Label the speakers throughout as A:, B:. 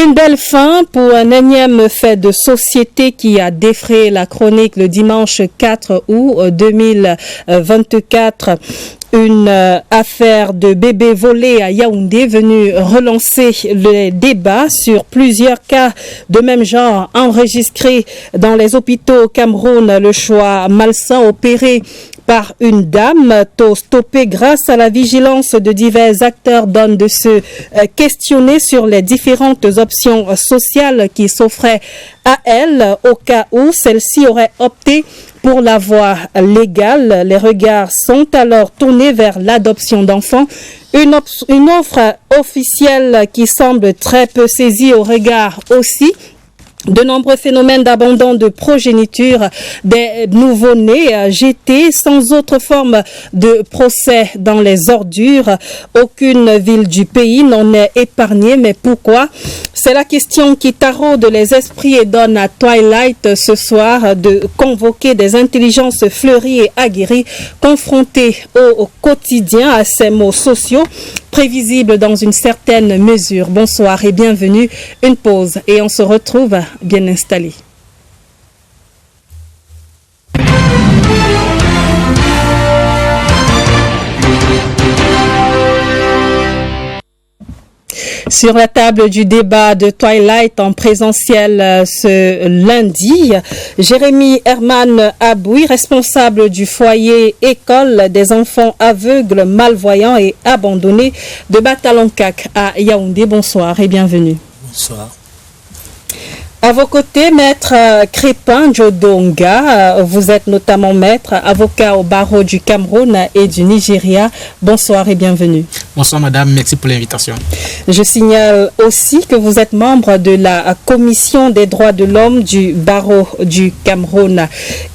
A: Une belle fin pour un énième fait de société qui a défrayé la chronique le dimanche 4 août 2024. Une affaire de bébé volé à Yaoundé venue relancer le débat sur plusieurs cas de même genre enregistrés dans les hôpitaux au Cameroun. Le choix malsain opéré par une dame, tôt stoppé grâce à la vigilance de divers acteurs, donne de se questionner sur les différentes options sociales qui s'offraient à elle au cas où celle-ci aurait opté pour la voie légale. Les regards sont alors tournés vers l'adoption d'enfants. Une offre officielle qui semble très peu saisie au regard aussi de nombreux phénomènes d'abandon de progéniture des nouveau-nés jetés sans autre forme de procès dans les ordures. Aucune ville du pays n'en est épargnée. Mais pourquoi? C'est la question qui taraude les esprits et donne à Twilight ce soir de convoquer des intelligences fleuries et aguerries confrontées au quotidien à ces maux sociaux prévisibles dans une certaine mesure. Bonsoir et bienvenue. Une pause et on se retrouve bien installé. Sur la table du débat de Twilight en présentiel ce lundi, Jérémy Herman Aboui, responsable du foyer école des enfants aveugles, malvoyants et abandonnés de Batalonkak à Yaoundé. Bonsoir et bienvenue.
B: Bonsoir.
A: À vos côtés, maître Crépin Jodonga, vous êtes notamment maître, avocat au barreau du Cameroun et du Nigeria. Bonsoir et bienvenue.
B: Bonsoir madame, merci pour l'invitation.
A: Je signale aussi que vous êtes membre de la commission des droits de l'homme du barreau du Cameroun.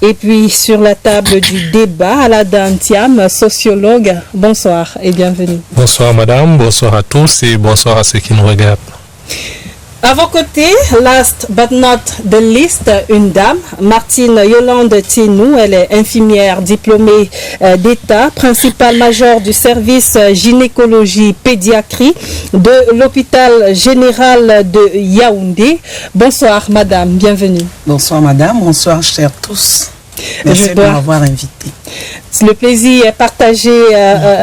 A: Et puis sur la table du débat, Aladdin Thiam, sociologue. Bonsoir et bienvenue.
C: Bonsoir madame, bonsoir à tous et bonsoir à ceux qui nous regardent.
A: À vos côtés, last but not the least, une dame, Martine Yolande Tienou. Elle est infirmière diplômée d'État, principale majeure du service gynécologie pédiatrie de l'hôpital général de Yaoundé. Bonsoir madame, bienvenue.
D: Bonsoir madame, bonsoir chers tous. Merci de m'avoir invité.
A: Le plaisir est partagé,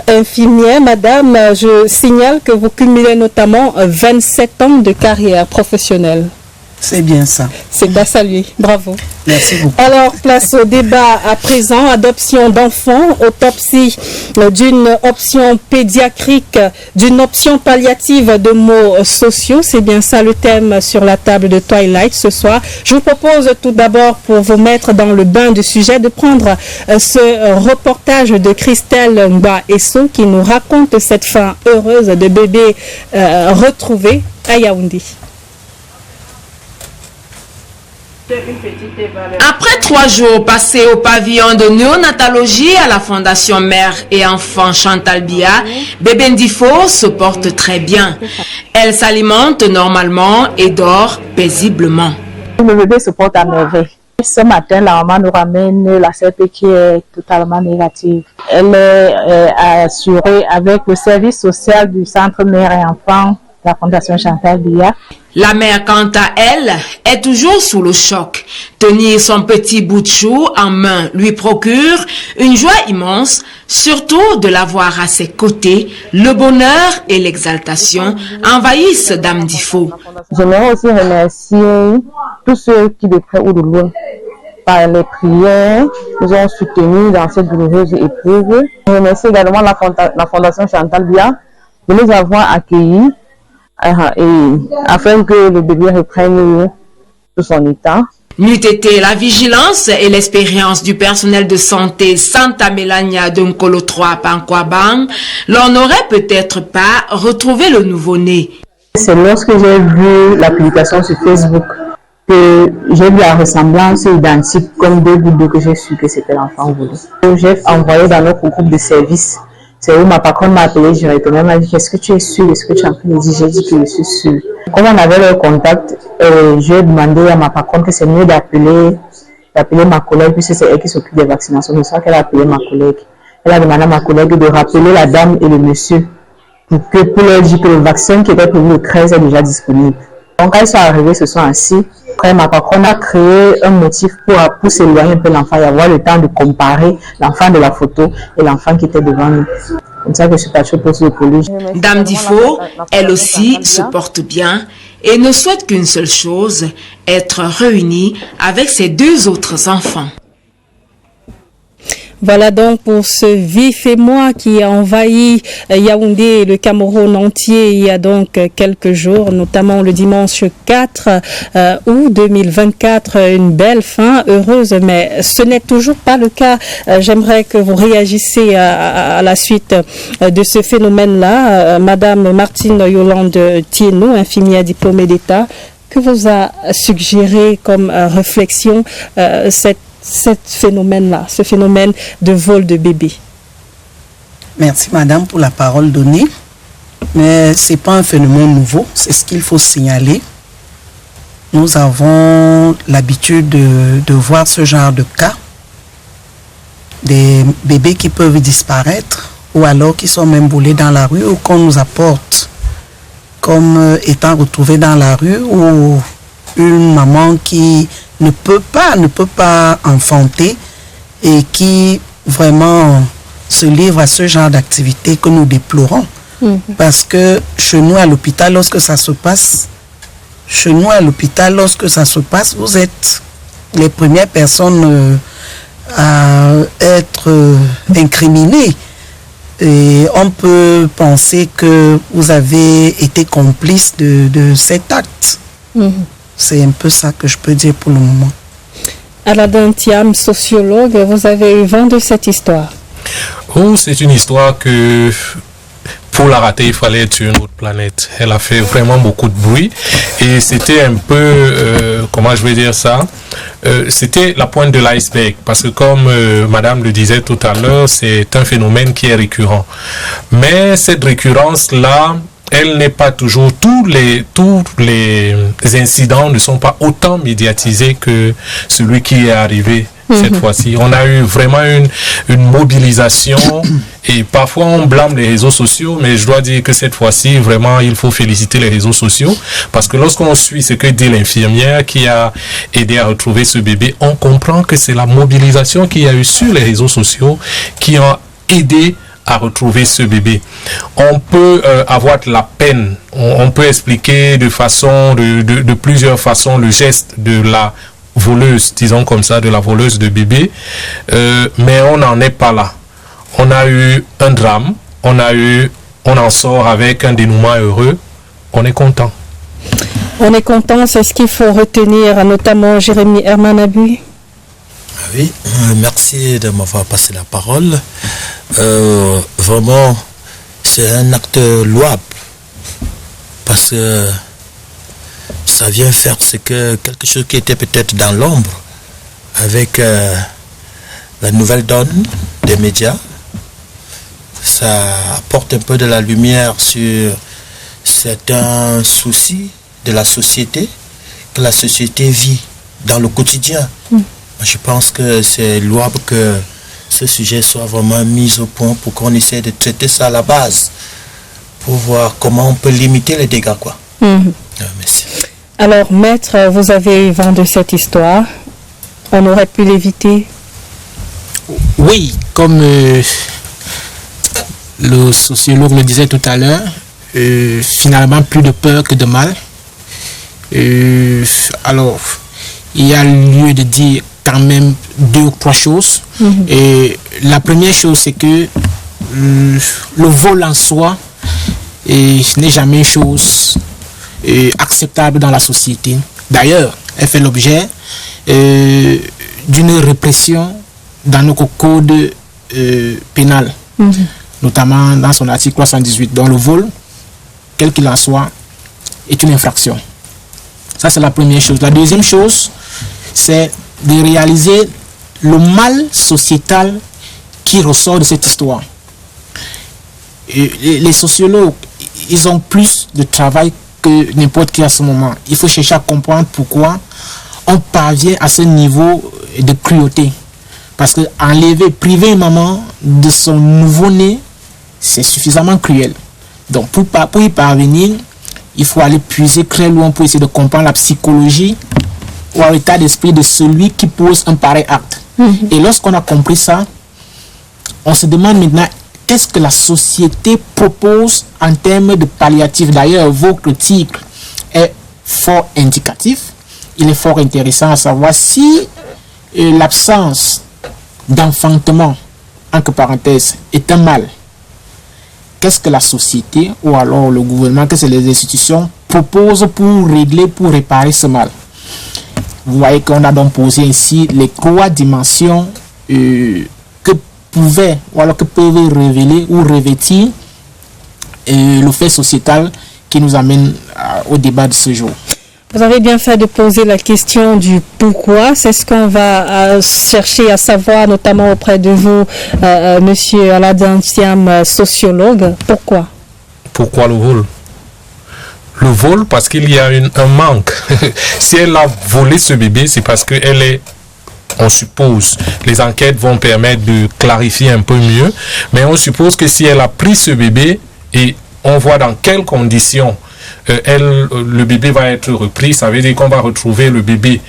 A: infirmière. Madame, je signale que vous cumulez notamment 27 ans de carrière professionnelle.
D: C'est bien ça.
A: C'est à saluer. Bravo.
D: Merci beaucoup.
A: Alors, place au débat à présent. Adoption d'enfants, autopsie d'une option pédiatrique, d'une option palliative de maux sociaux. C'est bien ça le thème sur la table de Twilight ce soir. Je vous propose tout d'abord, pour vous mettre dans le bain du sujet, de prendre ce reportage de Christelle Mba-Esso qui nous raconte cette fin heureuse de bébés retrouvés à Yaoundé.
E: Après 3 jours passés au pavillon de néonatologie à la Fondation Mère et Enfants Chantal Biya, bébé Ndifo se porte très bien. Elle s'alimente normalement et dort paisiblement.
F: Le bébé se porte à merveille. Ce matin, la maman nous ramène la CRP qui est totalement négative. Elle est assurée avec le service social du Centre Mère et Enfants, la Fondation Chantal Biya.
E: La mère, quant à elle, est toujours sous le choc. Tenir son petit bout de chou en main lui procure une joie immense, surtout de l'avoir à ses côtés. Le bonheur et l'exaltation envahissent Dame Ndifo.
F: J'aimerais aussi remercier tous ceux qui, de près ou de loin, par les prières, nous ont soutenus dans cette douloureuse épreuve. Je remercie également la Fondation Chantal Biya de nous avoir accueillis afin que le bébé reprenne tout son état.
E: N'eût été la vigilance et l'expérience du personnel de santé Santa Melania de Nkolo 3 Pankwabang, l'on n'aurait peut-être pas retrouvé le nouveau-né.
F: C'est lorsque j'ai vu la publication sur Facebook que j'ai vu la ressemblance identique comme 2 gouttes d'eau que j'ai su que c'était l'enfant voulu. J'ai envoyé dans notre groupe de service. C'est où ma patronne m'a appelé directement, elle m'a dit, est-ce que tu es sûr, est-ce que tu es en train de dire? J'ai dit que je suis sûr. Comme on avait le contact, j'ai demandé à ma patronne que c'est mieux d'appeler ma collègue, puisque c'est elle qui s'occupe des vaccinations. C'est ça qu'elle a appelé ma collègue. Elle a demandé à ma collègue de rappeler la dame et le monsieur pour leur dire que le vaccin qui était prévu le 13 est déjà disponible. Donc, quand ils sont arrivés, ils se sont assis. Après, ma patronne a créé un motif pour s'éloigner un peu l'enfant et avoir le temps de comparer l'enfant de la photo et l'enfant qui était devant nous. Comme ça que je suis partie au poste de police.
E: Dame Difo, elle aussi, se porte bien et ne souhaite qu'une seule chose, être réunie avec ses 2 autres enfants.
A: Voilà donc pour ce vif émoi qui a envahi Yaoundé et le Cameroun entier il y a donc quelques jours, notamment le dimanche 4 août 2024. Une belle fin, heureuse, mais ce n'est toujours pas le cas. J'aimerais que vous réagissiez à la suite de ce phénomène-là. Madame Martine Yolande Tieno, infirmière diplômée d'État, que vous a suggéré comme réflexion ce phénomène-là, ce phénomène de vol de bébés?
D: Merci madame pour la parole donnée. Mais ce n'est pas un phénomène nouveau, c'est ce qu'il faut signaler. Nous avons l'habitude de voir ce genre de cas. Des bébés qui peuvent disparaître ou alors qui sont même volés dans la rue ou qu'on nous apporte comme étant retrouvés dans la rue, ou une maman qui ne peut pas enfanter et qui vraiment se livre à ce genre d'activité que nous déplorons. Parce que chez nous à l'hôpital, lorsque ça se passe, vous êtes les premières personnes à être incriminées. Et on peut penser que vous avez été complice de cet acte. C'est un peu ça que je peux dire pour le moment.
A: Aladin Thiam, sociologue, vous avez eu vent de cette histoire?
C: Oh, c'est une histoire que pour la rater, il fallait être sur une autre planète. Elle a fait vraiment beaucoup de bruit et c'était un peu, comment je vais dire ça, c'était la pointe de l'iceberg parce que comme madame le disait tout à l'heure, c'est un phénomène qui est récurrent. Mais cette récurrence-là, elle n'est pas toujours, tous les incidents ne sont pas autant médiatisés que celui qui est arrivé cette fois-ci. On a eu vraiment une mobilisation et parfois on blâme les réseaux sociaux, mais je dois dire que cette fois-ci, vraiment, il faut féliciter les réseaux sociaux parce que lorsqu'on suit ce que dit l'infirmière qui a aidé à retrouver ce bébé, on comprend que c'est la mobilisation qu'il y a eu sur les réseaux sociaux qui ont aidé à retrouver ce bébé. On peut avoir de la peine, on peut expliquer de plusieurs façons le geste de la voleuse, disons comme ça, de la voleuse de bébé, mais on n'en est pas là. On a eu un drame, on en sort avec un dénouement heureux, on est content.
A: On est content, c'est ce qu'il faut retenir, notamment Jérémy Hermanabui.
G: Oui, merci de m'avoir passé la parole. Vraiment, c'est un acte louable parce que ça vient faire quelque chose qui était peut-être dans l'ombre avec la nouvelle donne des médias. Ça apporte un peu de la lumière sur certains soucis de la société que la société vit dans le quotidien. Je pense que c'est louable que ce sujet soit vraiment mis au point pour qu'on essaie de traiter ça à la base pour voir comment on peut limiter les dégâts, quoi. Merci.
A: Alors, maître, vous avez eu vent de cette histoire. On aurait pu l'éviter?
B: Oui, comme le sociologue le disait tout à l'heure, finalement, plus de peur que de mal. Alors, il y a lieu de dire quand même 2 ou 3 choses. Et la première chose, c'est que le vol en soi n'est jamais une chose acceptable dans la société. D'ailleurs, elle fait l'objet d'une répression dans notre code pénal, notamment dans son article 318. Donc le vol, quel qu'il en soit, est une infraction. Ça, c'est la première chose. La deuxième chose, c'est de réaliser le mal sociétal qui ressort de cette histoire. Et les sociologues, ils ont plus de travail que n'importe qui à ce moment. Il faut chercher à comprendre pourquoi on parvient à ce niveau de cruauté. Parce que priver une maman de son nouveau-né, c'est suffisamment cruel. Donc pour y parvenir, il faut aller puiser très loin pour essayer de comprendre la psychologie ou l'état d'esprit de celui qui pose un pareil acte. Et lorsqu'on a compris ça, on se demande maintenant qu'est-ce que la société propose en termes de palliatifs. D'ailleurs, votre titre est fort indicatif. Il est fort intéressant à savoir si l'absence d'enfantement, entre parenthèses, est un mal. Qu'est-ce que la société ou alors le gouvernement, qu'est-ce que les institutions proposent pour régler, pour réparer ce mal? Vous voyez qu'on a donc posé ici les 3 dimensions que pouvaient ou alors que peuvent révéler ou revêtir le fait sociétal qui nous amène au débat de ce jour.
A: Vous avez bien fait de poser la question du pourquoi. C'est ce qu'on va chercher à savoir, notamment auprès de vous, monsieur Aladin Thiam, sociologue. Pourquoi?
C: Pourquoi le vol? Le vol, parce qu'il y a un manque. Si elle a volé ce bébé, c'est parce qu'elle est, on suppose, les enquêtes vont permettre de clarifier un peu mieux, mais on suppose que si elle a pris ce bébé et on voit dans quelles conditions le bébé va être repris, ça veut dire qu'on va retrouver le bébé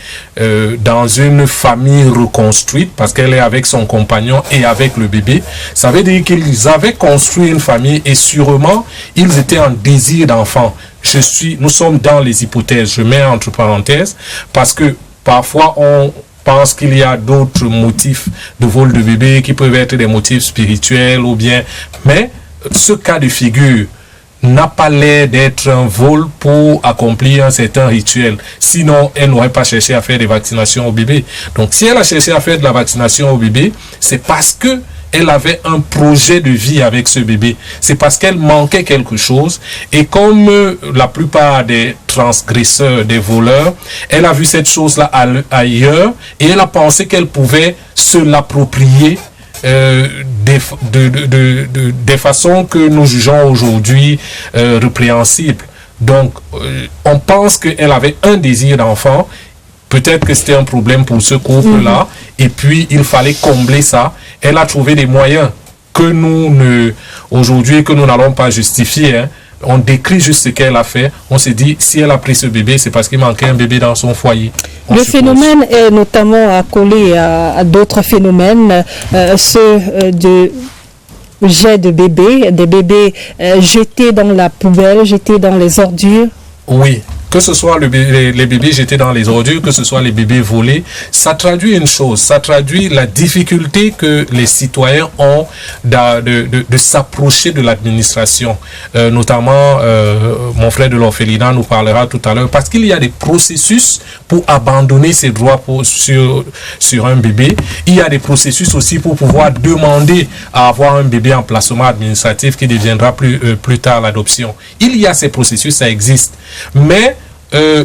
C: dans une famille reconstruite parce qu'elle est avec son compagnon et avec le bébé. Ça veut dire qu'ils avaient construit une famille et sûrement ils étaient en désir d'enfant. Nous sommes dans les hypothèses, je mets entre parenthèses, parce que parfois on pense qu'il y a d'autres motifs de vol de bébé qui peuvent être des motifs spirituels ou bien, mais ce cas de figure n'a pas l'air d'être un vol pour accomplir un certain rituel. Sinon, elle n'aurait pas cherché à faire des vaccinations au bébé. Donc, si elle a cherché à faire de la vaccination au bébé, c'est parce que elle avait un projet de vie avec ce bébé. C'est parce qu'elle manquait quelque chose. Et comme la plupart des transgresseurs, des voleurs, elle a vu cette chose-là ailleurs et elle a pensé qu'elle pouvait se l'approprier des façons que nous jugeons aujourd'hui répréhensibles. Donc, on pense qu'elle avait un désir d'enfant. Peut-être que c'était un problème pour ce couple-là. Et puis, il fallait combler ça. Elle a trouvé des moyens que aujourd'hui, que nous n'allons pas justifier. Hein. On décrit juste ce qu'elle a fait. On se dit, si elle a pris ce bébé, c'est parce qu'il manquait un bébé dans son foyer.
A: Le phénomène est notamment accolé à d'autres phénomènes, ceux de jet de bébés, des bébés jetés dans la poubelle, jetés dans les ordures.
C: Oui. Que ce soit les bébés jetés dans les ordures, que ce soit les bébés volés, ça traduit une chose, ça traduit la difficulté que les citoyens ont de s'approcher de l'administration. Notamment, mon frère de l'orphelinat nous parlera tout à l'heure, parce qu'il y a des processus pour abandonner ses droits sur un bébé. Il y a des processus aussi pour pouvoir demander à avoir un bébé en placement administratif qui deviendra plus tard l'adoption. Il y a ces processus, ça existe. Mais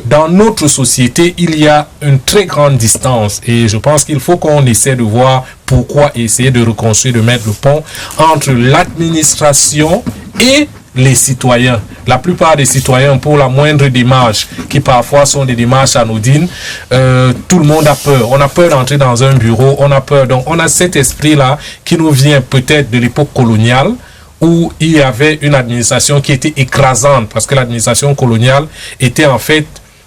C: dans notre société, il y a une très grande distance et je pense qu'il faut qu'on essaie de voir pourquoi essayer de reconstruire, de mettre le pont entre l'administration et les citoyens. La plupart des citoyens, pour la moindre démarche, qui parfois sont des démarches anodines, tout le monde a peur. On a peur d'entrer dans un bureau, on a peur. Donc on a cet esprit-là qui nous vient peut-être de l'époque coloniale, où il y avait une administration qui était écrasante, parce que l'administration coloniale était en fait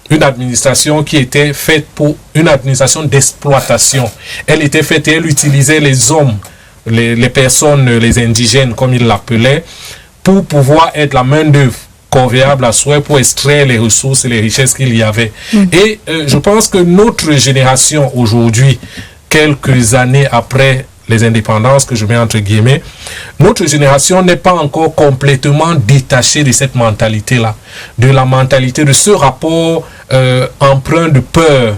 C: une administration qui était faite pour une administration d'exploitation. Elle était faite et elle utilisait les hommes, les personnes, les indigènes, comme ils l'appelaient, pour pouvoir être la main-d'œuvre convenable à souhait pour extraire les ressources et les richesses qu'il y avait. Et je pense que notre génération aujourd'hui, quelques années après les indépendances que je mets entre guillemets, notre génération n'est pas encore complètement détachée de cette mentalité-là, de la mentalité de ce rapport empreint de peur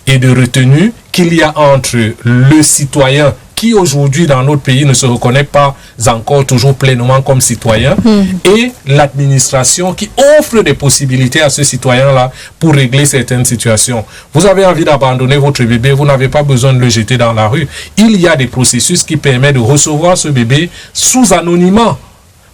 C: et de retenue qu'il y a entre le citoyen qui aujourd'hui dans notre pays ne se reconnaît pas encore toujours pleinement comme citoyen et l'administration qui offre des possibilités à ce citoyen-là pour régler certaines situations. Vous avez envie d'abandonner votre bébé, vous n'avez pas besoin de le jeter dans la rue. Il y a des processus qui permettent de recevoir ce bébé sous anonymat.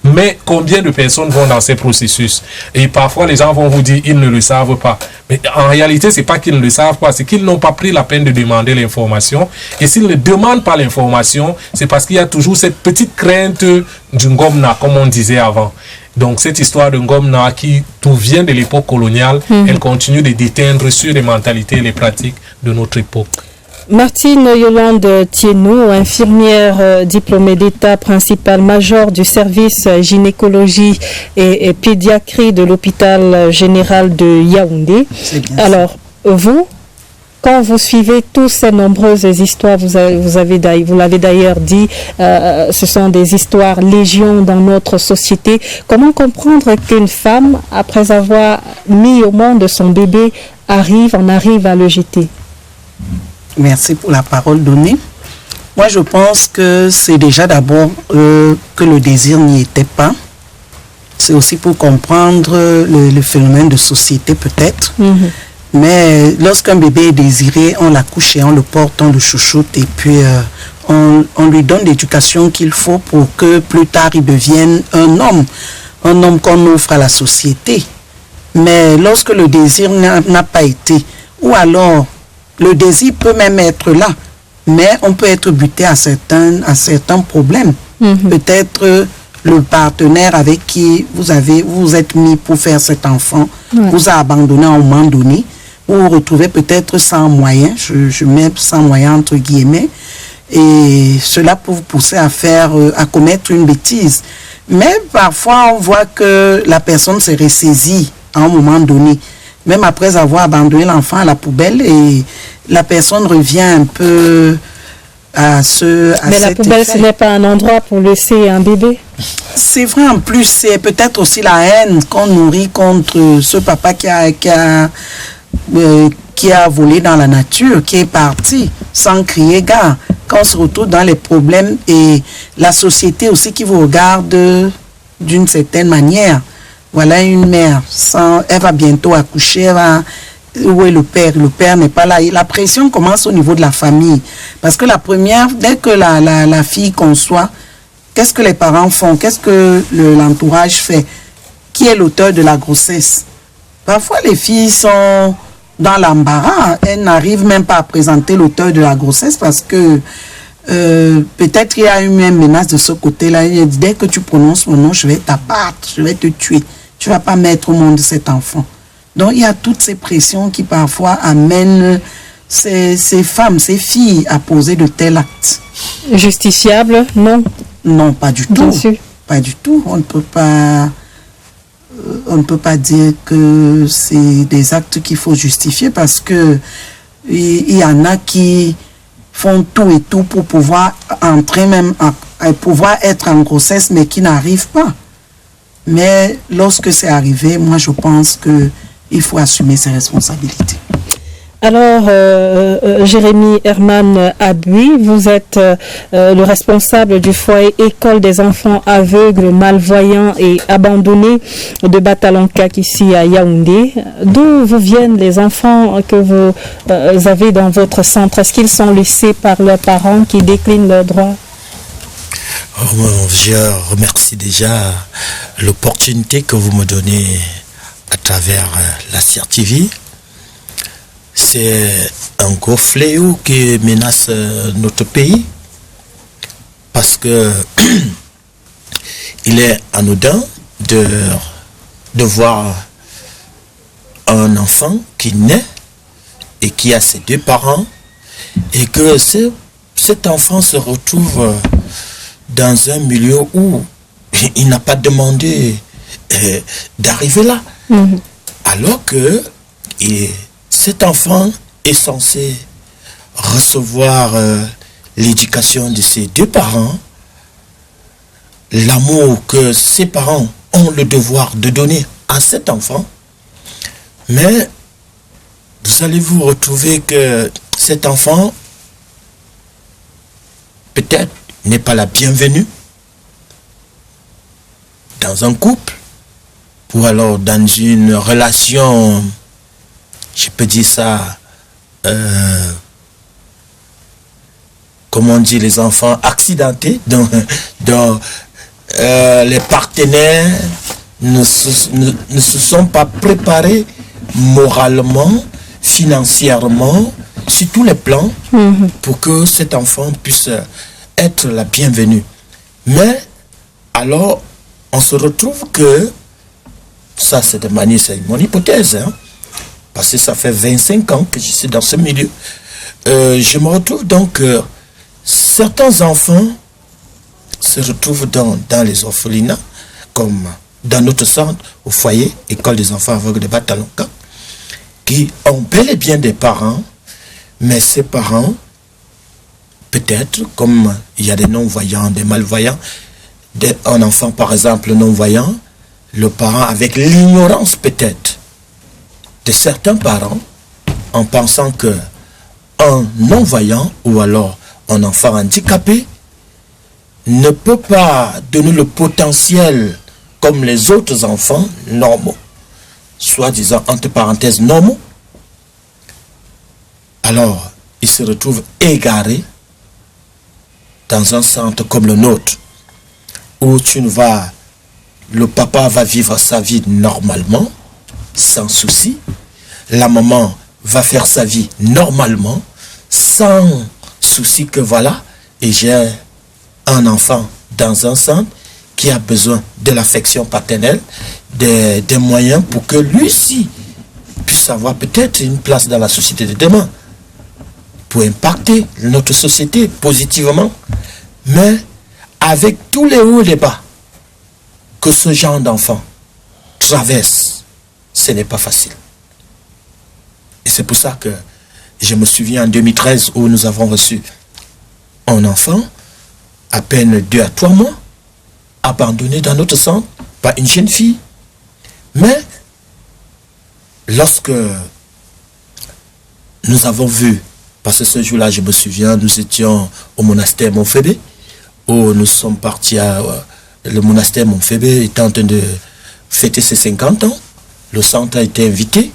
C: Mais combien de personnes vont dans ces processus? Et parfois, les gens vont vous dire ils ne le savent pas. Mais en réalité, c'est pas qu'ils ne le savent pas, c'est qu'ils n'ont pas pris la peine de demander l'information. Et s'ils ne demandent pas l'information, c'est parce qu'il y a toujours cette petite crainte du ngomna, comme on disait avant. Donc cette histoire de Ngomna qui tout vient de l'époque coloniale, elle continue de déteindre sur les mentalités et les pratiques de notre époque.
A: Martine Yolande Thienot, infirmière diplômée d'État, principale major du service gynécologie et pédiatrie de l'hôpital général de Yaoundé. Alors, vous, quand vous suivez toutes ces nombreuses histoires, vous l'avez d'ailleurs dit, ce sont des histoires légion dans notre société. Comment comprendre qu'une femme, après avoir mis au monde son bébé, on arrive à le jeter?
D: Merci pour la parole donnée. Moi, je pense que c'est déjà d'abord que le désir n'y était pas. C'est aussi pour comprendre le phénomène de société peut-être. Mais lorsqu'un bébé est désiré, on l'accouche et on le porte, on le chouchoute et puis on lui donne l'éducation qu'il faut pour que plus tard il devienne un homme qu'on offre à la société. Mais lorsque le désir n'a pas été, ou alors le désir peut même être là, mais on peut être buté à certains problèmes. Peut-être le partenaire avec qui vous êtes mis pour faire cet enfant vous a abandonné à un moment donné, ou vous vous retrouvez peut-être sans moyens, je mets sans moyens entre guillemets, et cela peut vous pousser à commettre une bêtise. Mais parfois on voit que la personne se ressaisit à un moment donné, même après avoir abandonné l'enfant à la poubelle, et la personne revient un peu à
A: Mais la poubelle, ce n'est pas un endroit pour laisser un bébé.
D: C'est vrai, en plus, c'est peut-être aussi la haine qu'on nourrit contre ce papa qui a volé dans la nature, qui est parti sans crier gare. Quand on se retrouve dans les problèmes et la société aussi qui vous regarde d'une certaine manière. Voilà une mère, elle va bientôt accoucher, où est le père? Le père n'est pas là. Et la pression commence au niveau de la famille. Parce que la première, dès que la fille conçoit, qu'est-ce que les parents font? Qu'est-ce que l'entourage fait? Qui est l'auteur de la grossesse? Parfois, les filles sont dans l'embarras. Elles n'arrivent même pas à présenter l'auteur de la grossesse parce que peut-être il y a eu une menace de ce côté-là. Il dit, dès que tu prononces mon nom, je vais t'abattre, je vais te tuer. Tu ne vas pas mettre au monde cet enfant. Donc, il y a toutes ces pressions qui parfois amènent ces femmes, ces filles à poser de tels actes.
A: Justifiable, non? Non,
D: pas du tout. Pas du tout. On ne peut pas dire que c'est des actes qu'il faut justifier parce que il y en a qui font tout et tout pour pouvoir entrer même, pouvoir être en grossesse, mais qui n'arrivent pas. Mais lorsque c'est arrivé, moi je pense qu'il faut assumer ses responsabilités.
A: Alors, Jérémy Herman Abui, vous êtes le responsable du foyer École des enfants aveugles, malvoyants et abandonnés de Batalancac ici à Yaoundé. D'où vous viennent les enfants que vous avez dans votre centre? Est-ce qu'ils sont laissés par leurs parents qui déclinent leurs droits?
G: Je remercie déjà l'opportunité que vous me donnez à travers la CRTV. C'est un gros fléau qui menace notre pays parce que il est anodin de voir un enfant qui naît et qui a ses deux parents et que cet enfant se retrouve dans un milieu où il n'a pas demandé d'arriver là. Alors que cet enfant est censé recevoir l'éducation de ses deux parents, l'amour que ses parents ont le devoir de donner à cet enfant. Mais vous allez vous retrouver que cet enfant peut-être n'est pas la bienvenue dans un couple ou alors dans une relation, je peux dire ça, comme on dit les enfants, accidentés, dont les partenaires ne se sont pas préparés moralement, financièrement, sur tous les plans, pour que cet enfant puisse être la bienvenue. Mais alors, on se retrouve que, ça c'est mon hypothèse, hein, parce que ça fait 25 ans que je suis dans ce milieu, je me retrouve donc, certains enfants se retrouvent dans les orphelinats, comme dans notre centre, au foyer, école des enfants aveugles de Batalonka, qui ont bel et bien des parents, mais ces parents, peut-être, comme il y a des non-voyants, des malvoyants, un enfant par exemple non-voyant, le parent avec l'ignorance peut-être de certains parents, en pensant que un non-voyant ou alors un enfant handicapé ne peut pas donner le potentiel comme les autres enfants normaux, soi-disant entre parenthèses normaux. Alors, il se retrouve égaré dans un centre comme le nôtre, où le papa va vivre sa vie normalement, sans souci, la maman va faire sa vie normalement, sans souci que voilà, et j'ai un enfant dans un centre qui a besoin de l'affection paternelle, des moyens pour que lui aussi puisse avoir peut-être une place dans la société de demain, pour impacter notre société positivement, mais avec tous les hauts et les bas que ce genre d'enfant traverse, ce n'est pas facile. Et c'est pour ça que je me souviens en 2013 où nous avons reçu un enfant, à peine 2 à 3 mois, abandonné dans notre centre par une jeune fille. Mais lorsque nous avons vu, parce que ce jour-là, je me souviens, nous étions au monastère Montfébé, où nous sommes partis le monastère Montfébé était en train de fêter ses 50 ans. Le centre a été invité.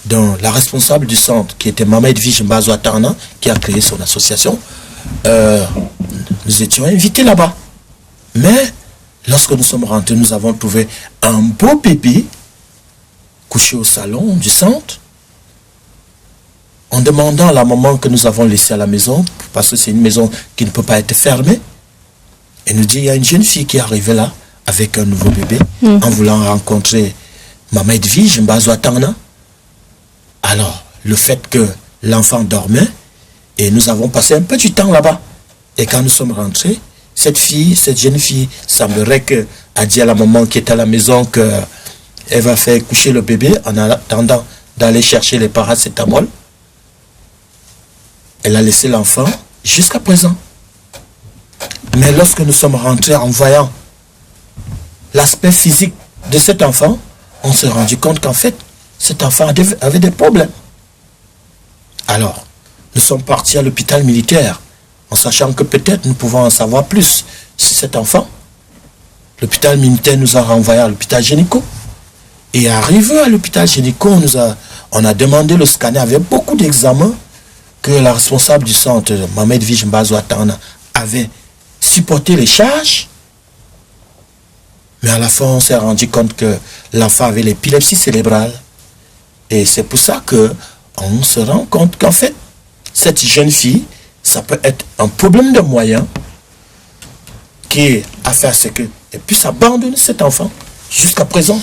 G: Donc, la responsable du centre, qui était Mama Edwige Mbazo Atarna, qui a créé son association, nous étions invités là-bas. Mais, lorsque nous sommes rentrés, nous avons trouvé un beau bébé couché au salon du centre, en demandant à la maman que nous avons laissée à la maison, parce que c'est une maison qui ne peut pas être fermée. Et nous dit, il y a une jeune fille qui est arrivée là, avec un nouveau bébé, en voulant rencontrer Mama Edwige Mbazo Atarna. Alors, le fait que l'enfant dormait, et nous avons passé un peu du temps là-bas. Et quand nous sommes rentrés, cette jeune fille, semblerait qu'elle a dit à la maman qui était à la maison qu'elle va faire coucher le bébé en attendant d'aller chercher les paracétamol. Elle a laissé l'enfant jusqu'à présent. Mais lorsque nous sommes rentrés en voyant l'aspect physique de cet enfant, on s'est rendu compte qu'en fait, cet enfant avait des problèmes. Alors, nous sommes partis à l'hôpital militaire, en sachant que peut-être nous pouvons en savoir plus sur cet enfant. L'hôpital militaire nous a renvoyés à l'hôpital gynéco. Et arrivé à l'hôpital gynéco, on a demandé le scanner avec beaucoup d'examens que la responsable du centre, Mama Edwige Mbazo Atarna, avait supporté les charges. Mais à la fin, on s'est rendu compte que l'enfant avait l'épilepsie cérébrale. Et c'est pour ça qu'on se rend compte qu'en fait, cette jeune fille, ça peut être un problème de moyens qui a fait à ce qu'elle puisse abandonner cet enfant jusqu'à présent.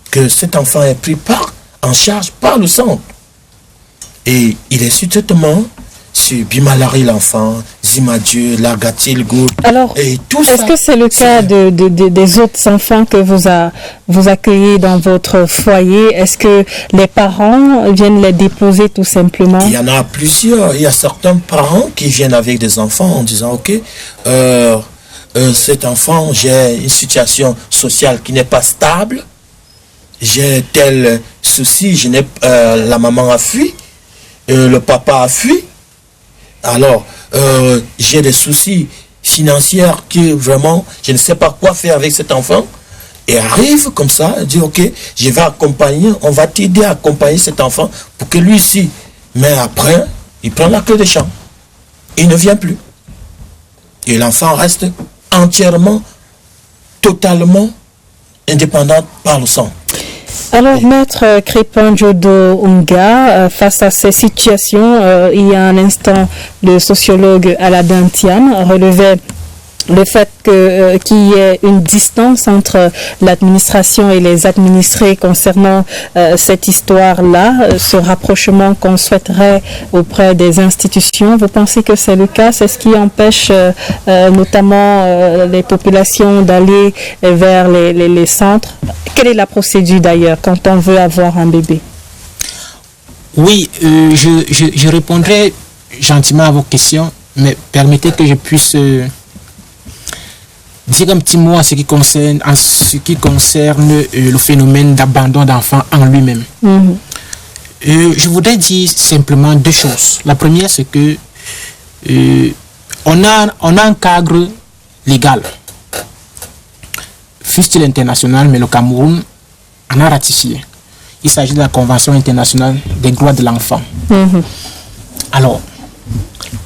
G: Que cet enfant est pris en charge par le centre. Et il est sur traitement sur Bimalari l'enfant, Zimadieu, Largatil, Goud.
A: Alors,
G: et tout ça.
A: Est-ce que c'est le cas des autres enfants que vous accueillez dans votre foyer? Est-ce que les parents viennent les déposer tout simplement?
G: Il y en a plusieurs. Il y a certains parents qui viennent avec des enfants en disant, ok, cet enfant, j'ai une situation sociale qui n'est pas stable, j'ai tel souci, la maman a fui, le papa a fui, alors j'ai des soucis financiers qui vraiment, je ne sais pas quoi faire avec cet enfant, et arrive comme ça, dit ok, je vais accompagner, on va t'aider à accompagner cet enfant pour que lui aussi, mais après, il prend la clé des champs, il ne vient plus, et l'enfant reste entièrement, totalement indépendant par le sang.
A: Alors, Maître Crépin Jodo Unga, face à ces situations, il y a un instant, le sociologue Aladin Thiam relevait le fait qu'il y ait une distance entre l'administration et les administrés concernant cette histoire-là, ce rapprochement qu'on souhaiterait auprès des institutions. Vous pensez que c'est le cas? C'est ce qui empêche notamment les populations d'aller vers les centres? Quelle est la procédure d'ailleurs quand on veut avoir un bébé?
B: Oui, je répondrai gentiment à vos questions, mais permettez que je puisse dire un petit mot en ce qui concerne le phénomène d'abandon d'enfants en lui-même. Je voudrais dire simplement deux choses. La première, c'est que on a un cadre légal, fût-il international, mais le Cameroun en a ratifié. Il s'agit de la Convention internationale des droits de l'enfant. Alors,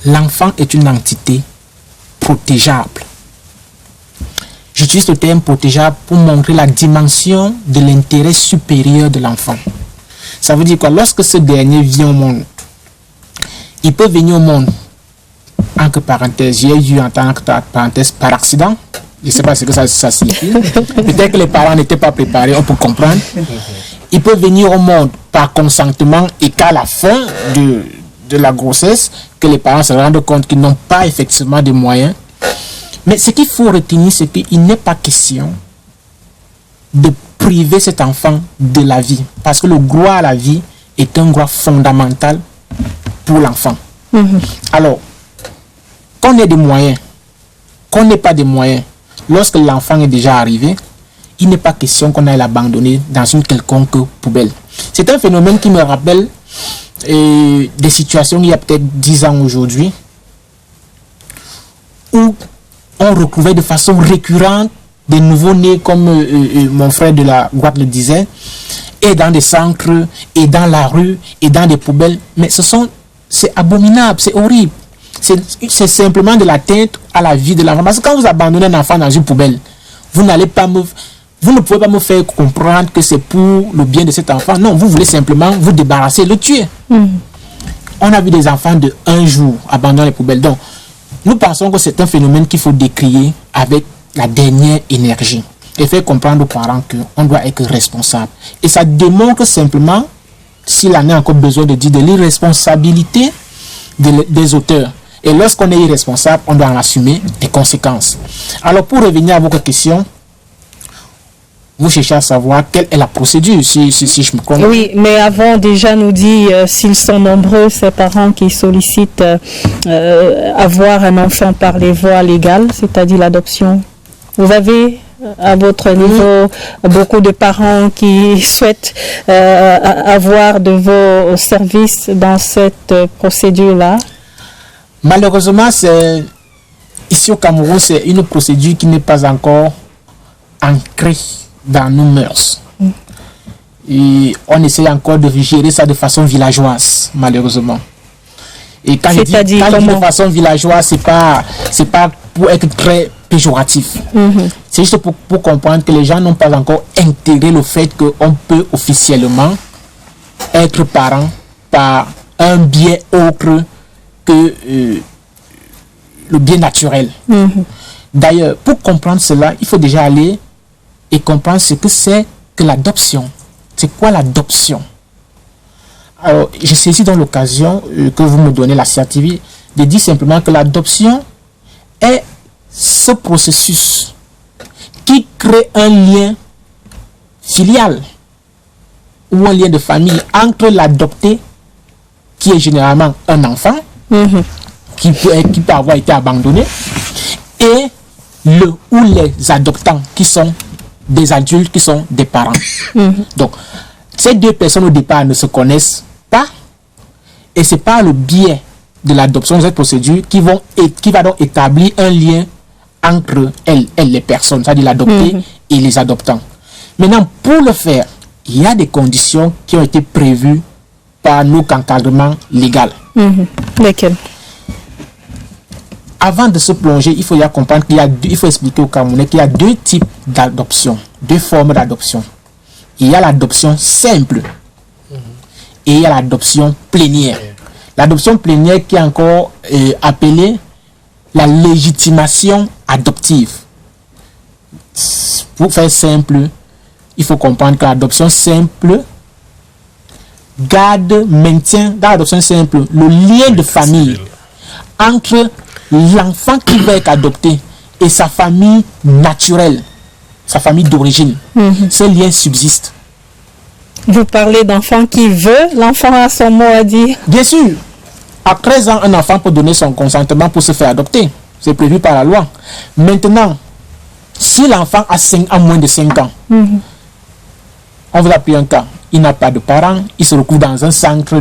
B: l'enfant est une entité protégeable. J'utilise le terme protégeable pour montrer la dimension de l'intérêt supérieur de l'enfant. Ça veut dire quoi? Lorsque ce dernier vient au monde, il peut venir au monde, entre parenthèses, j'ai eu en tant que parenthèse par accident. Je ne sais pas ce que ça signifie. Peut-être que les parents n'étaient pas préparés, on peut comprendre. Il peut venir au monde par consentement et qu'à la fin de la grossesse, que les parents se rendent compte qu'ils n'ont pas effectivement de moyens. Mais ce qu'il faut retenir, c'est qu'il n'est pas question de priver cet enfant de la vie. Parce que le droit à la vie est un droit fondamental pour l'enfant. Alors, qu'on ait des moyens, qu'on n'ait pas de moyens, lorsque l'enfant est déjà arrivé, il n'est pas question qu'on aille l'abandonner dans une quelconque poubelle. C'est un phénomène qui me rappelle des situations il y a peut-être 10 ans aujourd'hui, où on retrouvait de façon récurrente des nouveaux-nés, comme mon frère de la Guadeloupe le disait, et dans des centres, et dans la rue, et dans des poubelles. Mais c'est abominable, c'est horrible. C'est simplement de l'atteinte à la vie de l'enfant. Parce que quand vous abandonnez un enfant dans une poubelle, vous ne pouvez pas me faire comprendre que c'est pour le bien de cet enfant. Non, vous voulez simplement vous débarrasser, le tuer. On a vu des enfants de 1 jour abandonner les poubelles. Donc, nous pensons que c'est un phénomène qu'il faut décrier avec la dernière énergie et faire comprendre aux parents qu'on doit être responsable. Et ça démontre simplement, s'il en a encore besoin de dire, de l'irresponsabilité des auteurs. Et lorsqu'on est irresponsable, on doit en assumer les conséquences. Alors, pour revenir à votre question, vous cherchez à savoir quelle est la procédure, si je me comprends.
A: Oui, mais avant, déjà nous dit s'ils sont nombreux, ces parents qui sollicitent avoir un enfant par les voies légales, c'est-à-dire l'adoption. Vous avez, à votre niveau, beaucoup de parents qui souhaitent avoir de vos services dans cette procédure-là?
B: Malheureusement, ici au Cameroun, c'est une procédure qui n'est pas encore ancrée dans nos mœurs. Et on essaie encore de gérer ça de façon villageoise, malheureusement. Et quand je dis de façon villageoise, c'est pas pour être très péjoratif. C'est juste pour comprendre que les gens n'ont pas encore intégré le fait qu'on peut officiellement être parent par un biais autre que le biais naturel. D'ailleurs, pour comprendre cela, il faut déjà aller et comprendre ce que c'est que l'adoption. C'est quoi l'adoption? Alors, je saisis dans l'occasion que vous me donnez la CRTV de dire simplement que l'adoption est ce processus qui crée un lien filial ou un lien de famille entre l'adopté, qui est généralement un enfant, qui peut avoir été abandonné, et le ou les adoptants qui sont des adultes, qui sont des parents. Donc, ces deux personnes au départ ne se connaissent pas, et c'est par le biais de l'adoption de cette procédure qui va donc établir un lien entre elles les personnes, c'est-à-dire l'adopté et les adoptants. Maintenant, pour le faire, il y a des conditions qui ont été prévues par nos encadrements légaux.
A: Lesquelles?
B: Avant de se plonger, il faut y comprendre il faut expliquer aux Camerounais qu'il y a deux types d'adoption, deux formes d'adoption. Il y a l'adoption simple et il y a l'adoption plénière. L'adoption plénière qui est encore appelée la légitimation adoptive. Pour faire simple, il faut comprendre que l'adoption simple maintient dans l'adoption simple le lien de famille entre l'enfant qui va être adopté et sa famille naturelle, sa famille d'origine. Ce lien subsiste.
A: Vous parlez d'enfant qui veut, l'enfant a son mot à dire.
B: Bien sûr, à 13 ans, un enfant peut donner son consentement pour se faire adopter. C'est prévu par la loi. Maintenant, si l'enfant a moins de 5 ans, on vous a pris un cas. Il n'a pas de parents, il se retrouve dans un centre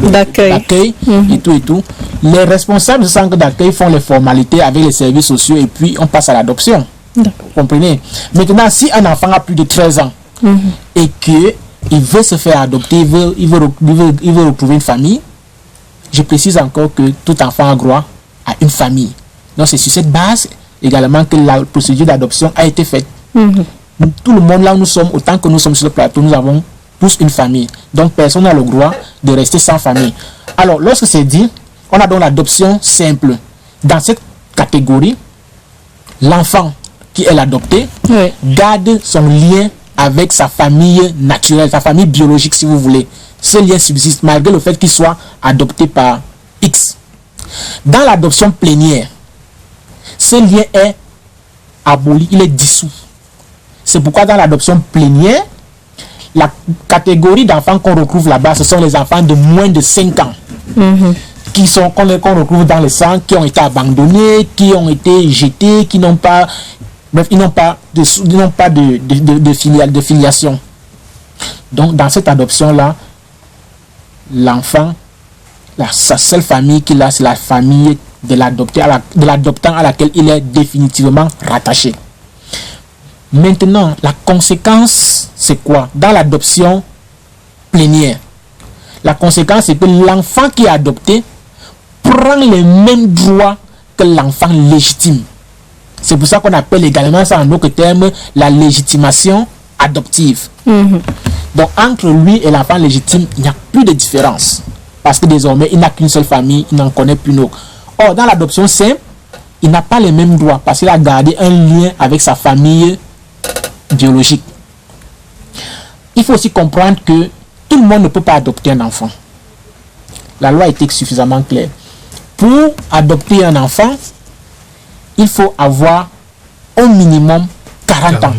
B: d'accueil et tout. Les responsables du centre d'accueil font les formalités avec les services sociaux et puis on passe à l'adoption. Vous comprenez? Maintenant, si un enfant a plus de 13 ans et qu'il veut se faire adopter, il veut retrouver une famille, je précise encore que tout enfant a droit à une famille. Donc c'est sur cette base également que la procédure d'adoption a été faite. Tout le monde là où nous sommes, autant que nous sommes sur le plateau, nous avons tous une famille. Donc personne n'a le droit de rester sans famille. Alors lorsque c'est dit, on a donc l'adoption simple. Dans cette catégorie, l'enfant qui est adopté garde son lien avec sa famille naturelle, sa famille biologique si vous voulez. Ce lien subsiste malgré le fait qu'il soit adopté par X. Dans l'adoption plénière, ce lien est aboli, il est dissous. C'est pourquoi dans l'adoption plénière, la catégorie d'enfants qu'on retrouve là-bas, ce sont les enfants de moins de 5 ans. Qu'on retrouve dans le centre, qui ont été abandonnés, qui ont été jetés, qui n'ont pas... Bref, ils n'ont pas de filiation. Donc, dans cette adoption-là, l'enfant, sa seule famille qu'il a, c'est la famille de l'adoptant à laquelle il est définitivement rattaché. Maintenant, la conséquence, c'est quoi? Dans l'adoption plénière, la conséquence, c'est que l'enfant qui est adopté prend les mêmes droits que l'enfant légitime. C'est pour ça qu'on appelle également ça en d'autres termes la légitimation adoptive. Donc, entre lui et l'enfant légitime, il n'y a plus de différence. Parce que désormais, il n'a qu'une seule famille, il n'en connaît plus d'autres. Or, dans l'adoption simple, il n'a pas les mêmes droits parce qu'il a gardé un lien avec sa famille biologique. Il faut aussi comprendre que tout le monde ne peut pas adopter un enfant. La loi était suffisamment claire. Pour adopter un enfant, il faut avoir au minimum 40 ans.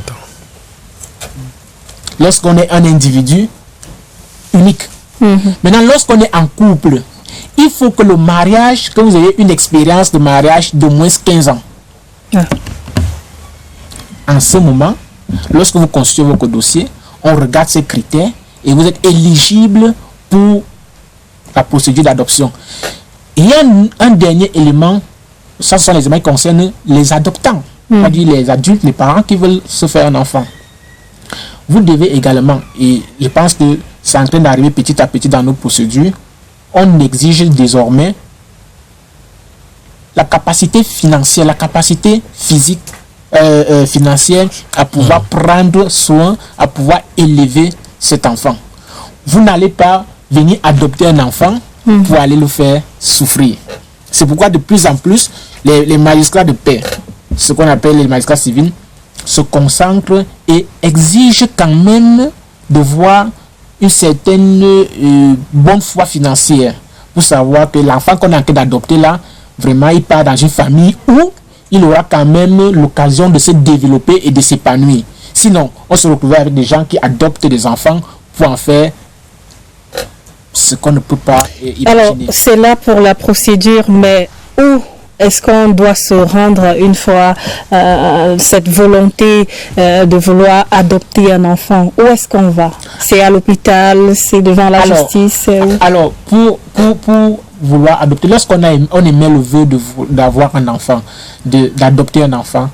B: Lorsqu'on est un individu unique. Maintenant, lorsqu'on est en couple, il faut que le mariage, que vous ayez une expérience de mariage d'au moins 15 ans. En ce moment, lorsque vous constituez votre dossier, on regarde ces critères et vous êtes éligible pour la procédure d'adoption. Il y a un dernier élément, ça ce sont les éléments qui concernent les adoptants, c'est-à-dire les adultes, les parents qui veulent se faire un enfant. Vous devez également, et je pense que c'est en train d'arriver petit à petit dans nos procédures, on exige désormais la capacité financière, la capacité physique, financière à pouvoir prendre soin, à pouvoir élever cet enfant. Vous n'allez pas venir adopter un enfant pour aller le faire souffrir. C'est pourquoi de plus en plus, les magistrats de paix, ce qu'on appelle les magistrats civils, se concentrent et exigent quand même de voir une certaine bonne foi financière pour savoir que l'enfant qu'on est en train d'adopter là, vraiment il part dans une famille où il aura quand même l'occasion de se développer et de s'épanouir. Sinon, on se retrouve avec des gens qui adoptent des enfants pour en faire ce qu'on ne peut pas imaginer.
A: Alors, c'est là pour la procédure, mais où est-ce qu'on doit se rendre une fois cette volonté de vouloir adopter un enfant? Où est-ce qu'on va? C'est à l'hôpital? C'est devant la justice?
B: Alors, pour vouloir adopter, lorsqu'on émet le vœu d'avoir un enfant, d'adopter un enfant,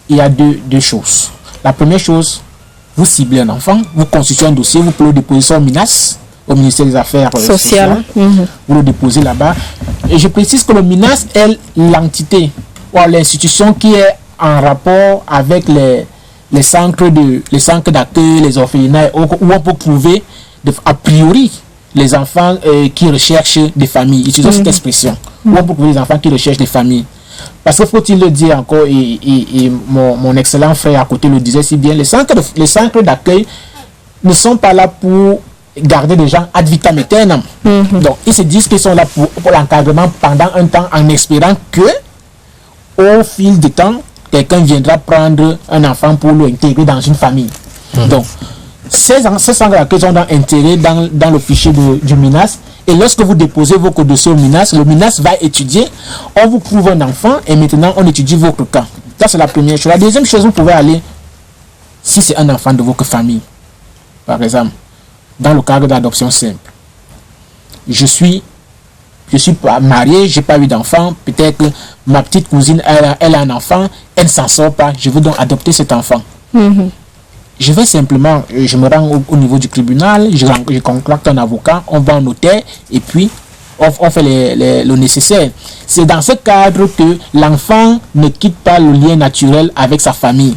B: il y a deux choses. La première chose, vous ciblez un enfant, vous constituez un dossier, vous pouvez le déposer au MINAS, au ministère des Affaires sociales. Vous le déposez là-bas. Et je précise que le MINAS est l'entité ou l'institution qui est en rapport avec les centres d'accueil, les orphelinats, où on peut trouver a priori les enfants qui recherchent des familles. Utilisons cette expression. Ou pour trouver les enfants qui recherchent des familles. Parce qu'il faut-il le dire encore, et mon excellent frère à côté le disait si bien, les centres d'accueil ne sont pas là pour garder des gens ad vitam aeternam. Donc, ils se disent qu'ils sont là pour l'encadrement pendant un temps en espérant que, au fil du temps, quelqu'un viendra prendre un enfant pour l'intégrer dans une famille. Donc, ces centres d'accueil sont intégrés dans le fichier du MINAS. Et lorsque vous déposez votre dossier au MINAS, le MINAS va étudier, on vous trouve un enfant et maintenant on étudie votre cas. Ça, c'est la première chose. La deuxième chose, vous pouvez aller, si c'est un enfant de votre famille, par exemple, dans le cadre d'adoption simple. Je suis pas marié, j'ai pas eu d'enfant, peut-être que ma petite cousine, elle a un enfant, elle ne s'en sort pas, je veux donc adopter cet enfant. Je vais simplement, je me rends au niveau du tribunal, je contacte un avocat, on va en notaire et puis on fait le nécessaire. C'est dans ce cadre que l'enfant ne quitte pas le lien naturel avec sa famille.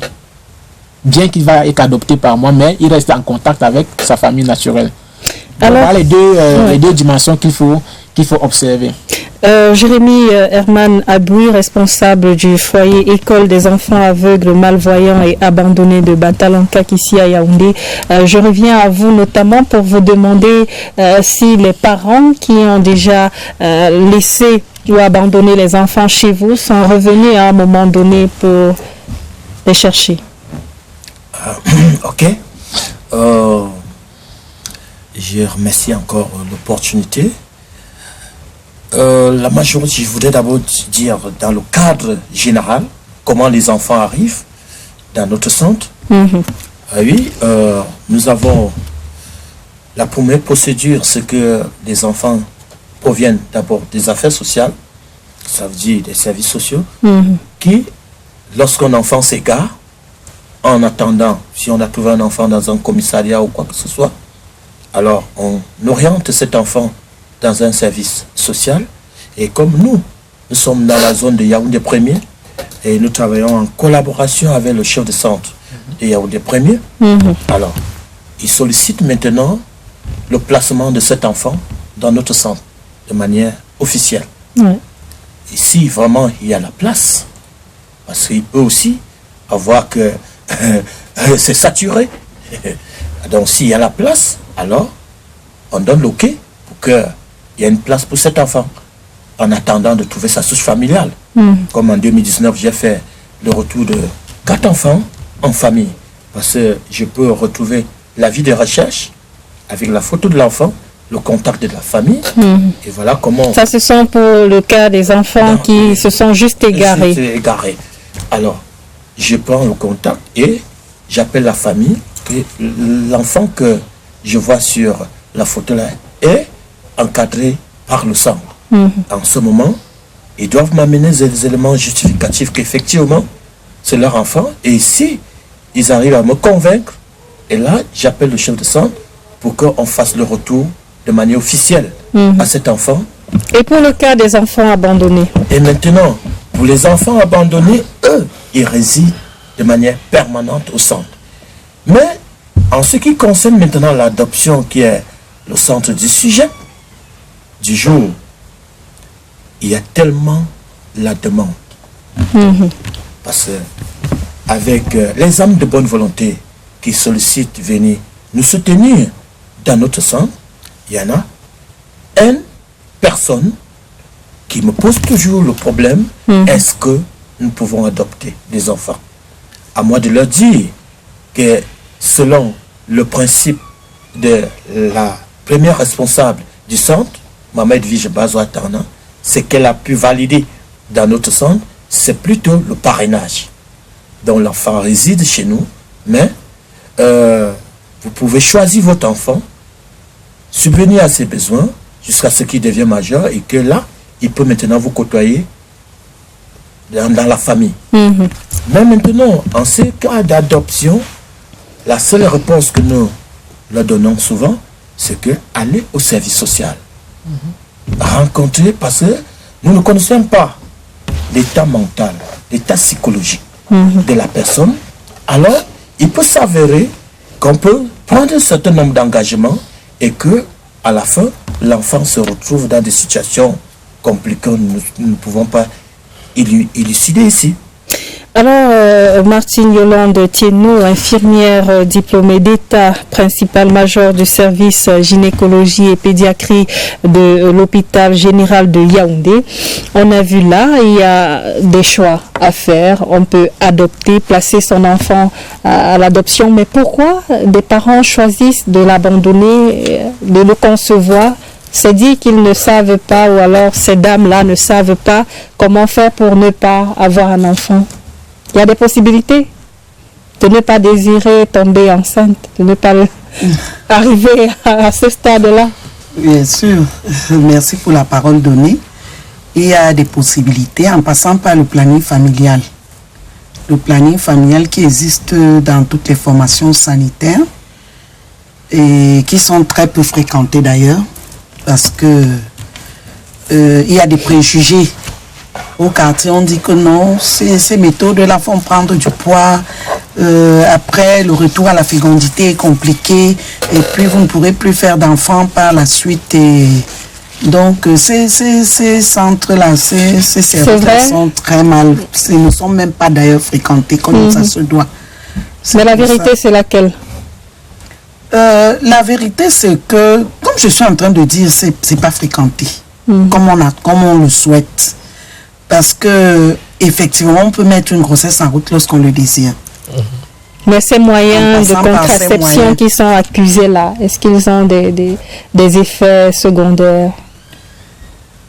B: Bien qu'il va être adopté par moi, mais il reste en contact avec sa famille naturelle. Alors, voilà les deux dimensions qu'il faut observer.
A: Jérémy Herman Abui, responsable du foyer école des enfants aveugles, malvoyants et abandonnés de Batalancac ici à Yaoundé. Je reviens à vous notamment pour vous demander si les parents qui ont déjà laissé ou abandonné les enfants chez vous sont revenus à un moment donné pour les chercher.
G: Ok. Je remercie encore l'opportunité. La majorité, je voudrais d'abord dire dans le cadre général comment les enfants arrivent dans notre centre. Oui, nous avons la première procédure, c'est que les enfants proviennent d'abord des affaires sociales, ça veut dire des services sociaux, qui, lorsqu'un enfant s'égare, en attendant, si on a trouvé un enfant dans un commissariat ou quoi que ce soit, alors on oriente cet enfant dans un service social. Et comme nous sommes dans la zone de Yaoundé 1er et nous travaillons en collaboration avec le chef de centre de Yaoundé 1er, alors il sollicite maintenant le placement de cet enfant dans notre centre de manière officielle. Ici, vraiment, il y a la place, parce qu'il peut aussi avoir que c'est saturé. Donc s'il y a la place, alors on donne l'OK pour qu'il y ait une place pour cet enfant en attendant de trouver sa souche familiale. Comme en 2019, j'ai fait le retour de 4 enfants en famille, parce que je peux retrouver l'avis de recherche avec la photo de l'enfant, le contact de la famille, et voilà comment... Ça,
A: ce sont pour le cas des enfants qui se sont juste égarés.
G: Alors, je prends le contact et j'appelle la famille, que l'enfant que je vois sur la photo là est encadré par le centre. En ce moment, ils doivent m'amener des éléments justificatifs qu'effectivement, c'est leur enfant. Et si ils arrivent à me convaincre, et là, j'appelle le chef de centre pour qu'on fasse le retour de manière officielle à cet enfant.
A: Et pour le cas des enfants abandonnés?
G: Et maintenant, pour les enfants abandonnés, eux, ils résident de manière permanente au centre. Mais en ce qui concerne maintenant l'adoption, qui est le centre du sujet du jour, il y a tellement la demande. Parce que avec les âmes de bonne volonté qui sollicitent venir nous soutenir dans notre centre, il y en a une personne qui me pose toujours le problème, est-ce que nous pouvons adopter des enfants? À moi de leur dire que selon le principe de la première responsable du centre, Mamed Vige Bazoatana, c'est qu'elle a pu valider dans notre centre, c'est plutôt le parrainage. Donc l'enfant réside chez nous, mais vous pouvez choisir votre enfant, subvenir à ses besoins jusqu'à ce qu'il devienne majeur et que là, il peut maintenant vous côtoyer dans la famille. Mais maintenant, en ce cas d'adoption, la seule réponse que nous leur donnons souvent, c'est que aller au service social. Rencontrer, parce que nous ne connaissons pas l'état mental, l'état psychologique de la personne. Alors, il peut s'avérer qu'on peut prendre un certain nombre d'engagements et que à la fin, l'enfant se retrouve dans des situations compliquées. Nous ne pouvons pas élucider ici.
A: Alors, Martine Yolande Tienno, infirmière diplômée d'État, principale majeure du service gynécologie et pédiatrie de l'hôpital général de Yaoundé. On a vu là, il y a des choix à faire. On peut adopter, placer son enfant à l'adoption. Mais pourquoi des parents choisissent de l'abandonner, de le concevoir? C'est dit qu'ils ne savent pas, ou alors ces dames-là ne savent pas comment faire pour ne pas avoir un enfant. Il y a des possibilités de ne pas désirer tomber enceinte, de ne pas arriver à ce stade-là.
D: Bien sûr, merci pour la parole donnée. Il y a des possibilités en passant par le planning familial. Le planning familial qui existe dans toutes les formations sanitaires et qui sont très peu fréquentées d'ailleurs parce que il y a des préjugés. Au quartier, on dit que non, ces méthodes-là font prendre du poids. Après, le retour à la fécondité est compliqué. Et puis, vous ne pourrez plus faire d'enfants par la suite. Et donc, ces centres-là, ces services sont très mal. Ils ne sont même pas d'ailleurs fréquentés comme ça se doit.
A: Mais la vérité, c'est laquelle?
D: La vérité, c'est que, comme je suis en train de dire, c'est pas fréquenté. Comme on le souhaite. Parce que effectivement, on peut mettre une grossesse en route lorsqu'on le désire.
A: Mais ces moyens de contraception qui sont accusés là, est-ce qu'ils ont des effets secondaires?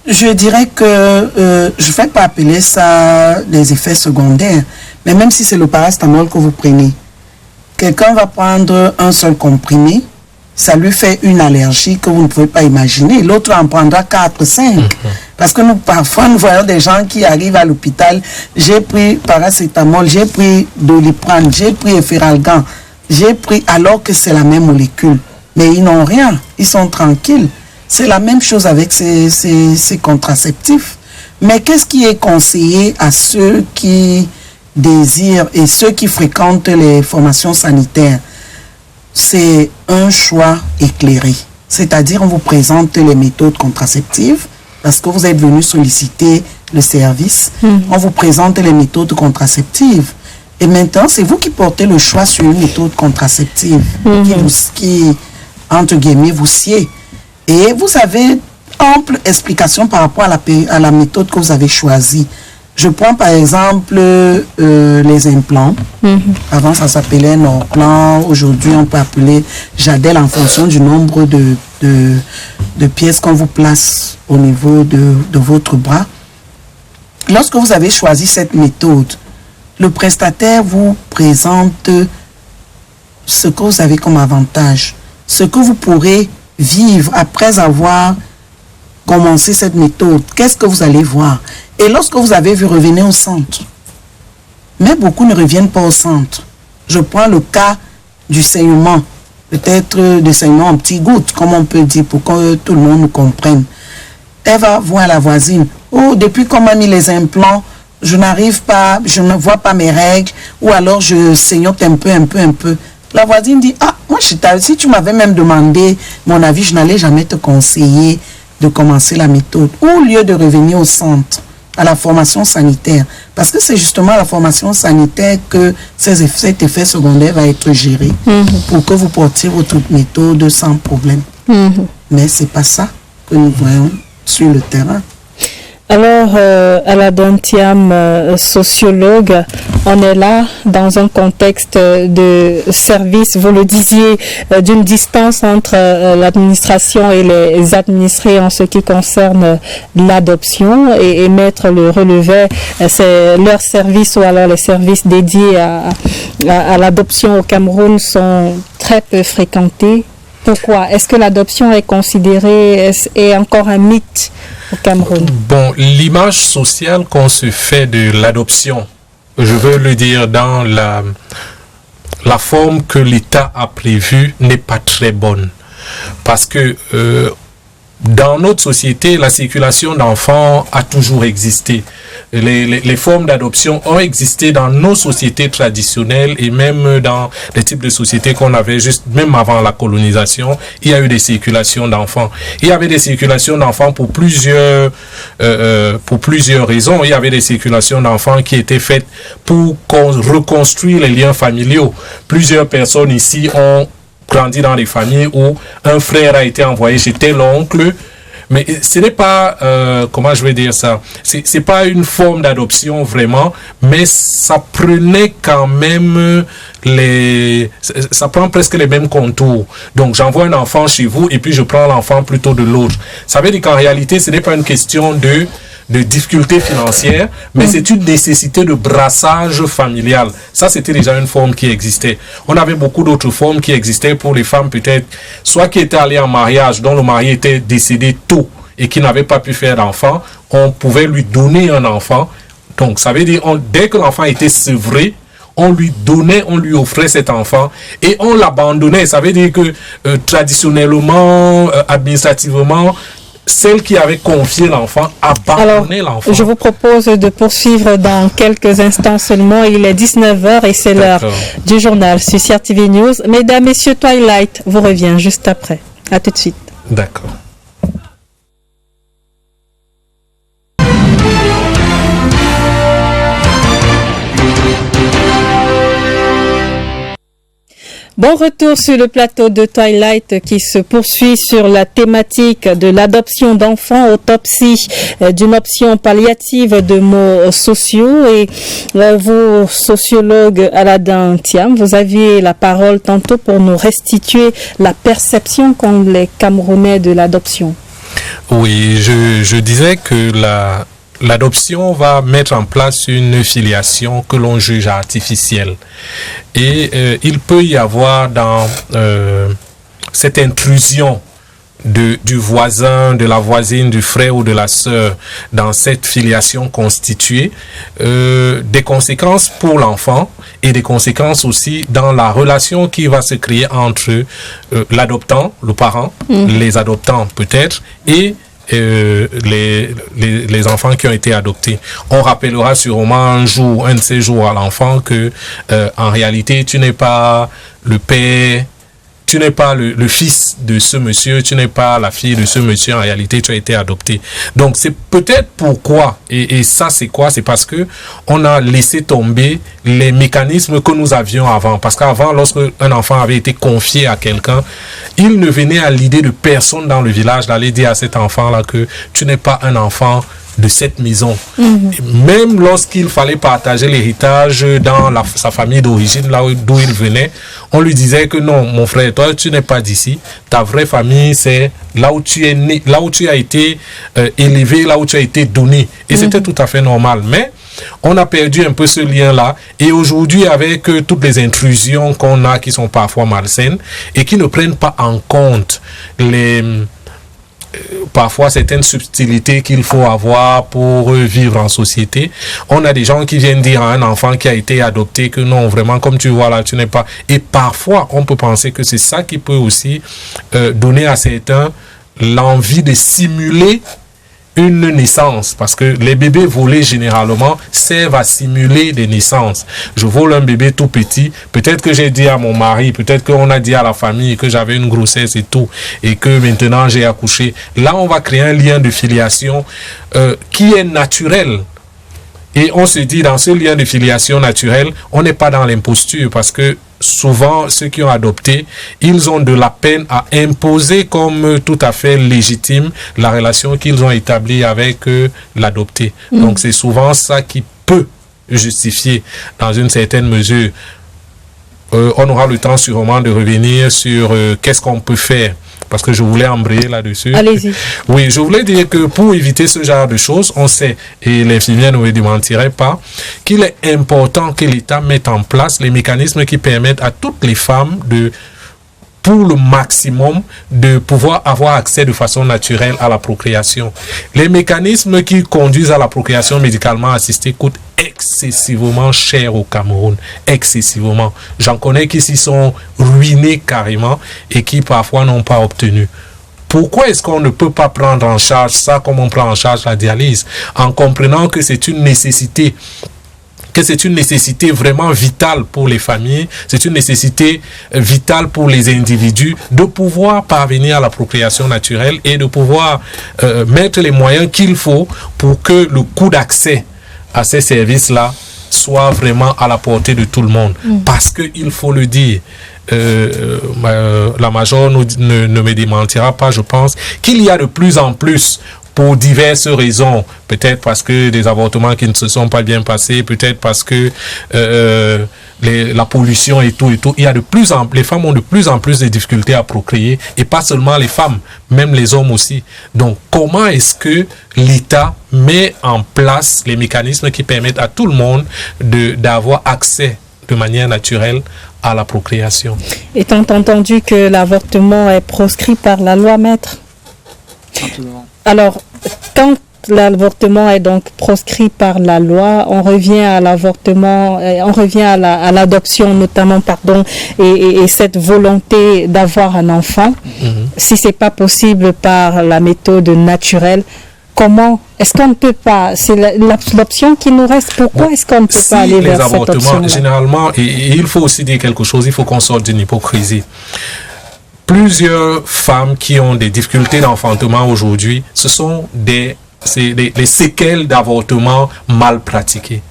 D: Je dirais que je ne vais pas appeler ça des effets secondaires. Mais même si c'est le paracétamol que vous prenez, quelqu'un va prendre un seul comprimé, ça lui fait une allergie que vous ne pouvez pas imaginer. L'autre en prendra 4, 5. Parce que parfois, nous voyons des gens qui arrivent à l'hôpital. J'ai pris paracétamol, j'ai pris Doliprane, j'ai pris Efferalgan, j'ai pris, alors que c'est la même molécule. Mais ils n'ont rien, ils sont tranquilles. C'est la même chose avec ces contraceptifs. Mais qu'est-ce qui est conseillé à ceux qui désirent et ceux qui fréquentent les formations sanitaires? C'est un choix éclairé. C'est-à-dire, on vous présente les méthodes contraceptives parce que vous êtes venu solliciter le service. On vous présente les méthodes contraceptives. Et maintenant, c'est vous qui portez le choix sur une méthode contraceptive qui, entre guillemets, vous sied. Et vous avez ample explication par rapport à la méthode que vous avez choisie. Je prends par exemple les implants. Avant, ça s'appelait Norplan. Aujourd'hui, on peut appeler Jadel en fonction du nombre de pièces qu'on vous place au niveau de votre bras. Lorsque vous avez choisi cette méthode, le prestataire vous présente ce que vous avez comme avantage, ce que vous pourrez vivre après avoir commencé cette méthode. Qu'est-ce que vous allez voir? Et lorsque vous avez vu, revenez au centre. Mais beaucoup ne reviennent pas au centre. Je prends le cas du saignement. Peut-être des saignements en petites gouttes, comme on peut dire, pour que tout le monde nous comprenne. Elle va voir la voisine. Oh, depuis qu'on m'a mis les implants, je n'arrive pas, je ne vois pas mes règles, ou alors je saignote un peu. La voisine dit, ah, moi, si tu m'avais même demandé mon avis, je n'allais jamais te conseiller de commencer la méthode. Ou au lieu de revenir au centre, à la formation sanitaire. Parce que c'est justement à la formation sanitaire que cet effet secondaire va être géré pour que vous portiez votre méthode sans problème. Mais ce n'est pas ça que nous voyons sur le terrain.
A: Alors, Aladin Thiam, sociologue, on est là dans un contexte de service, vous le disiez, d'une distance entre l'administration et les administrés en ce qui concerne l'adoption et mettre le relevé, c'est leur service ou alors les services dédiés à l'adoption au Cameroun sont très peu fréquentés. Pourquoi? Est-ce que l'adoption est considérée, est encore un mythe au Cameroun?
C: Bon, l'image sociale qu'on se fait de l'adoption, je veux le dire dans la forme que l'État a prévue, n'est pas très bonne. Parce que dans notre société, la circulation d'enfants a toujours existé. Les formes d'adoption ont existé dans nos sociétés traditionnelles et même dans les types de sociétés qu'on avait juste, même avant la colonisation, il y a eu des circulations d'enfants. Il y avait des circulations d'enfants pour plusieurs raisons. Il y avait des circulations d'enfants qui étaient faites pour reconstruire les liens familiaux. Plusieurs personnes ici ont grandi dans des familles où un frère a été envoyé chez tel oncle, mais ce n'est pas, comment je vais dire ça, c'est pas une forme d'adoption vraiment, mais ça prenait quand même ça prend presque les mêmes contours. Donc j'envoie un enfant chez vous et puis je prends l'enfant plutôt de l'autre. Ça veut dire qu'en réalité, ce n'est pas une question de difficultés financières, mais c'est une nécessité de brassage familial. Ça, c'était déjà une forme qui existait. On avait beaucoup d'autres formes qui existaient pour les femmes, peut-être, soit qui étaient allées en mariage, dont le mari était décédé tôt et qui n'avait pas pu faire d'enfant. On pouvait lui donner un enfant. Donc, ça veut dire, dès que l'enfant était sevré, on lui donnait, on lui offrait cet enfant et on l'abandonnait. Ça veut dire que traditionnellement, administrativement, celle qui avait confié l'enfant abandonnait l'enfant.
A: Je vous propose de poursuivre dans quelques instants seulement. Il est 19h et c'est l'heure du journal sur CRTV News. Mesdames, Messieurs, Twilight vous revient juste après. À tout de suite.
C: D'accord.
A: Bon retour sur le plateau de Twilight qui se poursuit sur la thématique de l'adoption d'enfants, autopsie d'une option palliative de maux sociaux. Et vous, sociologue Aladin Thiam, vous aviez la parole tantôt pour nous restituer la perception qu'ont les Camerounais de l'adoption.
C: Oui, je disais que l'adoption va mettre en place une filiation que l'on juge artificielle. Et il peut y avoir dans cette intrusion du voisin, de la voisine, du frère ou de la sœur dans cette filiation constituée, des conséquences pour l'enfant et des conséquences aussi dans la relation qui va se créer entre l'adoptant, le parent, les adoptants peut-être, et les enfants qui ont été adoptés. On rappellera sûrement un de ces jours à l'enfant que en réalité tu n'es pas le père, tu n'es pas le fils de ce monsieur, tu n'es pas la fille de ce monsieur, en réalité tu as été adopté. Donc c'est peut-être pourquoi, et ça c'est quoi? C'est parce que on a laissé tomber les mécanismes que nous avions avant. Parce qu'avant, lorsque un enfant avait été confié à quelqu'un, il ne venait à l'idée de personne dans le village d'aller dire à cet enfant-là que tu n'es pas un enfant de cette maison. Même lorsqu'il fallait partager l'héritage dans sa famille d'origine, là d'où il venait, on lui disait que non, mon frère, toi, tu n'es pas d'ici. Ta vraie famille, c'est là où tu es né, là où tu as été élevé, là où tu as été donné. Et c'était tout à fait normal. Mais on a perdu un peu ce lien-là. Et aujourd'hui, avec toutes les intrusions qu'on a, qui sont parfois malsaines et qui ne prennent pas en compte parfois certaines subtilités qu'il faut avoir pour vivre en société. On a des gens qui viennent dire à un enfant qui a été adopté que non, vraiment, comme tu vois là, tu n'es pas... Et parfois, on peut penser que c'est ça qui peut aussi donner à certains l'envie de simuler une naissance, parce que les bébés volés généralement servent à simuler des naissances. Je vole un bébé tout petit, peut-être que j'ai dit à mon mari, peut-être qu'on a dit à la famille que j'avais une grossesse et tout, et que maintenant j'ai accouché. Là, on va créer un lien de filiation qui est naturel. Et on se dit, dans ce lien de filiation naturelle, on n'est pas dans l'imposture, parce que souvent, ceux qui ont adopté, ils ont de la peine à imposer comme tout à fait légitime la relation qu'ils ont établie avec l'adopté. Donc, c'est souvent ça qui peut justifier, dans une certaine mesure. On aura le temps sûrement de revenir sur qu'est-ce qu'on peut faire, parce que je voulais embrayer là-dessus.
A: Allez-y.
C: Oui, je voulais dire que pour éviter ce genre de choses, on sait, et l'infirmière ne me démentirait pas, qu'il est important que l'État mette en place les mécanismes qui permettent à toutes les femmes pour le maximum, de pouvoir avoir accès de façon naturelle à la procréation. Les mécanismes qui conduisent à la procréation médicalement assistée coûtent excessivement cher au Cameroun. Excessivement. J'en connais qui s'y sont ruinés carrément et qui parfois n'ont pas obtenu. Pourquoi est-ce qu'on ne peut pas prendre en charge ça comme on prend en charge la dialyse, en comprenant que c'est une nécessité vraiment vitale pour les familles, c'est une nécessité vitale pour les individus de pouvoir parvenir à la procréation naturelle et de pouvoir mettre les moyens qu'il faut pour que le coût d'accès à ces services-là soit vraiment à la portée de tout le monde. Parce que, il faut le dire, la Major ne me démentira pas, je pense, qu'il y a de plus en plus, pour diverses raisons, peut-être parce que des avortements qui ne se sont pas bien passés, peut-être parce que la pollution et tout, les femmes ont de plus en plus de difficultés à procréer, et pas seulement les femmes, même les hommes aussi. Donc, comment est-ce que l'État met en place les mécanismes qui permettent à tout le monde d'avoir accès de manière naturelle à la procréation?
A: Étant entendu que l'avortement est proscrit par la loi maître.
B: Absolument.
A: Alors, quand l'avortement est donc proscrit par la loi, on revient à l'avortement, on revient à l'adoption notamment, et cette volonté d'avoir un enfant. Si c'est pas possible par la méthode naturelle, comment est-ce qu'on ne peut pas? C'est l'option qui nous reste. Pourquoi est-ce qu'on ne peut pas aller vers cette option-là?
C: Généralement, et il faut aussi dire quelque chose, il faut qu'on sorte d'une hypocrisie. Plusieurs femmes qui ont des difficultés d'enfantement aujourd'hui, ce sont les séquelles d'avortement mal pratiquées.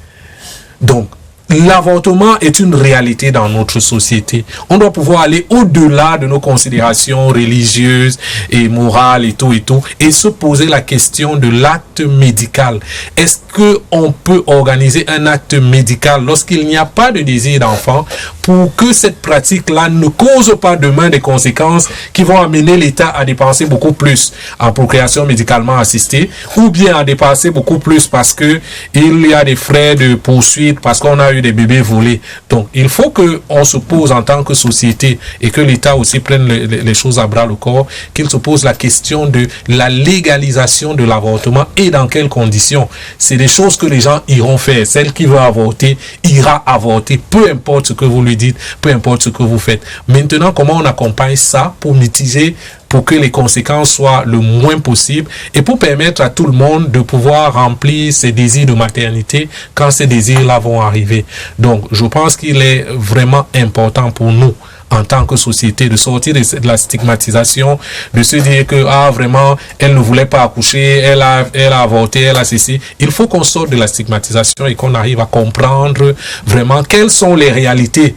C: Donc, l'avortement est une réalité dans notre société. On doit pouvoir aller au-delà de nos considérations religieuses et morales et tout, et se poser la question de l'acte médical. Est-ce qu'on peut organiser un acte médical lorsqu'il n'y a pas de désir d'enfant pour que cette pratique-là ne cause pas demain des conséquences qui vont amener l'État à dépenser beaucoup plus en procréation médicalement assistée, ou bien à dépenser beaucoup plus parce que il y a des frais de poursuite, parce qu'on a eu des bébés volés. Donc, il faut qu'on se pose en tant que société, et que l'État aussi prenne les choses à bras le corps, qu'il se pose la question de la légalisation de l'avortement et dans quelles conditions. C'est des choses que les gens iront faire. Celle qui veut avorter ira avorter, peu importe ce que vous lui dites, peu importe ce que vous faites. Maintenant, comment on accompagne ça pour mitiger, pour que les conséquences soient le moins possible, et pour permettre à tout le monde de pouvoir remplir ses désirs de maternité quand ces désirs-là vont arriver. Donc, je pense qu'il est vraiment important pour nous, en tant que société, de sortir de la stigmatisation, de se dire que, vraiment, elle ne voulait pas accoucher, elle a avorté, elle a ceci. Il faut qu'on sorte de la stigmatisation et qu'on arrive à comprendre vraiment quelles sont les réalités.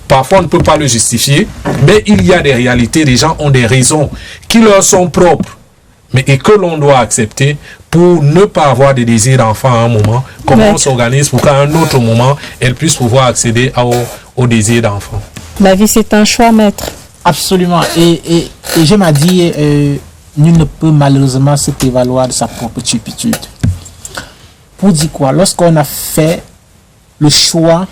C: Parfois, on ne peut pas le justifier, mais il y a des réalités, les gens ont des raisons qui leur sont propres, et que l'on doit accepter pour ne pas avoir de désir d'enfant à un moment. Comment on s'organise pour qu'à un autre moment, elle puisse pouvoir accéder au désir d'enfant.
A: La vie, c'est un choix, maître.
B: Absolument. Et j'aime à dire, nul ne peut malheureusement se prévaloir de sa propre turpitude. Pour dire quoi? Lorsqu'on a fait le choix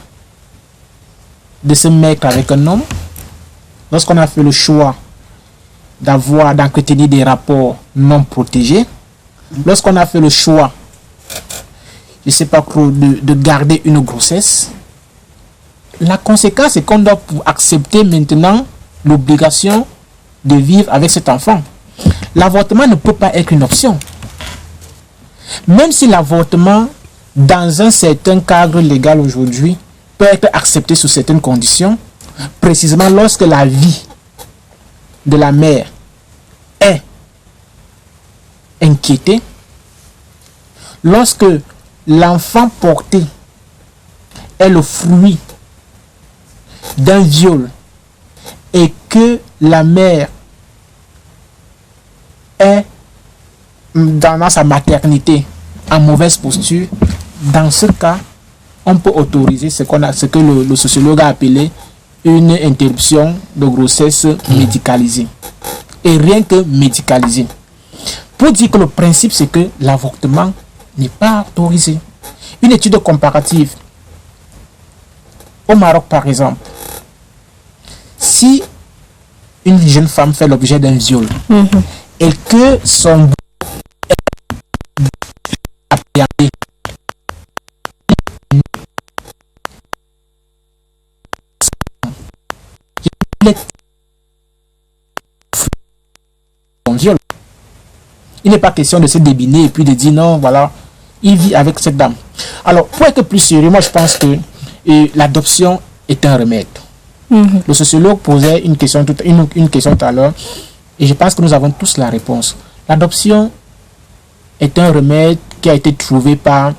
B: de se mettre avec un homme, lorsqu'on a fait le choix d'entretenir des rapports non protégés, lorsqu'on a fait le choix, je ne sais pas trop, de garder une grossesse, la conséquence est qu'on doit accepter maintenant l'obligation de vivre avec cet enfant. L'avortement ne peut pas être une option. Même si l'avortement, dans un certain cadre légal aujourd'hui, peut être accepté sous certaines conditions, précisément lorsque la vie de la mère est inquiétée, lorsque l'enfant porté est le fruit d'un viol et que la mère est dans sa maternité en mauvaise posture, dans ce cas, on peut autoriser ce que le sociologue a appelé une interruption de grossesse médicalisée. Et rien que médicalisée. Pour dire que le principe, c'est que l'avortement n'est pas autorisé. Une étude comparative. Au Maroc, par exemple, si une jeune femme fait l'objet d'un viol et que son appréhendé Il n'est pas question de se débiner et puis de dire non, voilà, il vit avec cette dame. Alors, pour être plus sérieux, moi je pense que l'adoption est un remède. Le sociologue posait une question tout à l'heure et je pense que nous avons tous la réponse. L'adoption est un remède qui a été trouvé par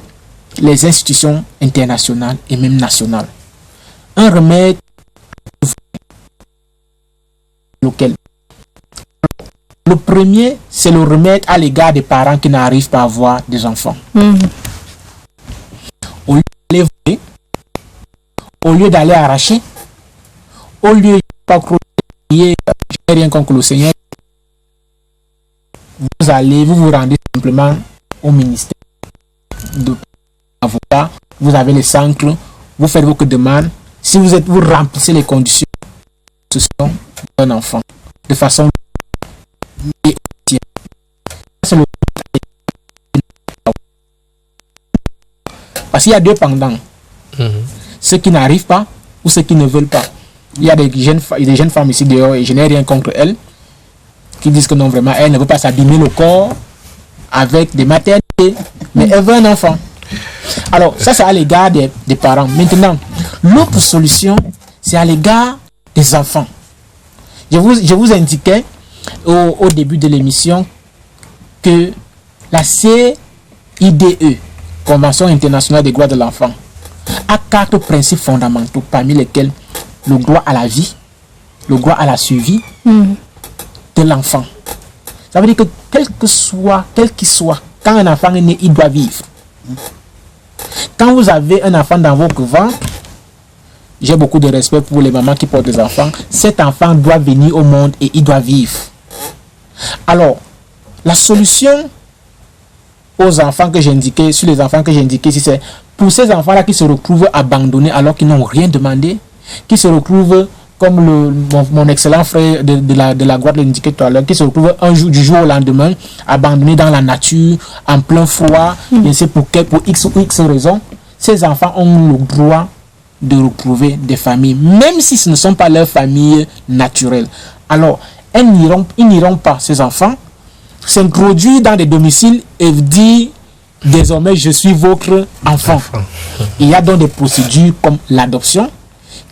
B: les institutions internationales et même nationales. Un remède lequel le premier, c'est le remède à l'égard des parents qui n'arrivent pas à avoir des enfants. Au lieu d'aller voler, au lieu d'aller arracher, au lieu de pas crier, je n'ai rien contre le Seigneur, vous vous rendez simplement au ministère de l'avocat, vous avez les sancles, vous faites vos demandes. Si vous remplissez les conditions, ce sont un enfant de façon parce qu'il y a deux pendants, ceux qui n'arrivent pas ou ceux qui ne veulent pas. Il y a des jeunes femmes ici dehors et je n'ai rien contre elles qui disent que non, vraiment elle ne veut pas s'abîmer le corps avec des maternités, mais elle veut un enfant. Alors ça c'est à l'égard des parents. Maintenant, l'autre solution c'est à l'égard des enfants. Je vous indiquais au début de l'émission que la CIDE, Convention internationale des droits de l'enfant, a 4 principes fondamentaux, parmi lesquels le droit à la vie, le droit à la survie de l'enfant. Ça veut dire que quel qu'il soit, quand un enfant est né, il doit vivre. Quand vous avez un enfant dans votre ventre, j'ai beaucoup de respect pour les mamans qui portent des enfants, cet enfant doit venir au monde et il doit vivre. Alors, la solution aux enfants que j'ai indiqués, sur les enfants que j'ai indiqués ici, c'est pour ces enfants-là qui se retrouvent abandonnés alors qu'ils n'ont rien demandé, qui se retrouvent comme mon excellent frère de la Guadeloupe l'indiquait tout à l'heure, qui se retrouvent du jour au lendemain abandonnés dans la nature, en plein froid, et c'est pour X ou X raisons. Ces enfants ont le droit de retrouver des familles, même si ce ne sont pas leurs familles naturelles. Alors, ils n'iront pas, ces enfants, s'introduire dans des domiciles et dire désormais je suis votre enfant. Il y a donc des procédures comme l'adoption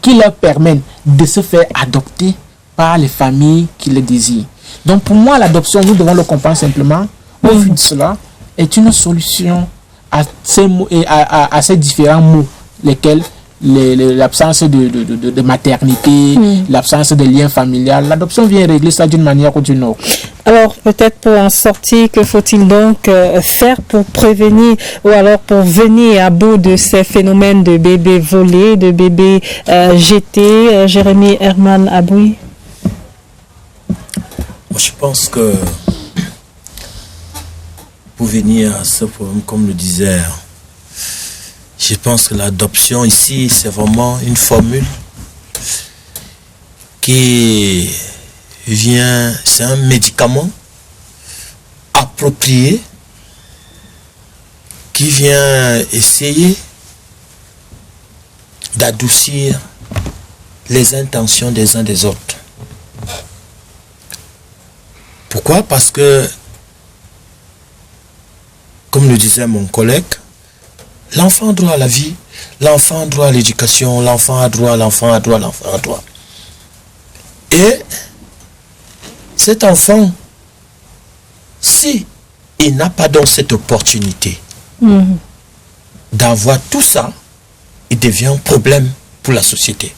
B: qui leur permettent de se faire adopter par les familles qui le désirent. Donc pour moi, l'adoption, nous devons le comprendre simplement, au vu de cela, est une solution à ces différents mots, lesquels l'absence de maternité, l'absence de lien familial. L'adoption vient régler ça d'une manière ou d'une autre.
A: Alors, peut-être pour en sortir, que faut-il donc faire pour prévenir ou alors pour venir à bout de ces phénomènes de bébés volés, de bébés jetés? Jérémy Herman Aboui.
G: Je pense que pour venir à ce problème, comme le disait, je pense que l'adoption ici, c'est vraiment une formule qui vient, c'est un médicament approprié qui vient essayer d'adoucir les intentions des uns des autres. Pourquoi? Parce que, comme le disait mon collègue, l'enfant a droit à la vie, l'enfant a droit à l'éducation, l'enfant a droit. Et cet enfant, si il n'a pas donc cette opportunité d'avoir tout ça, il devient un problème pour la société.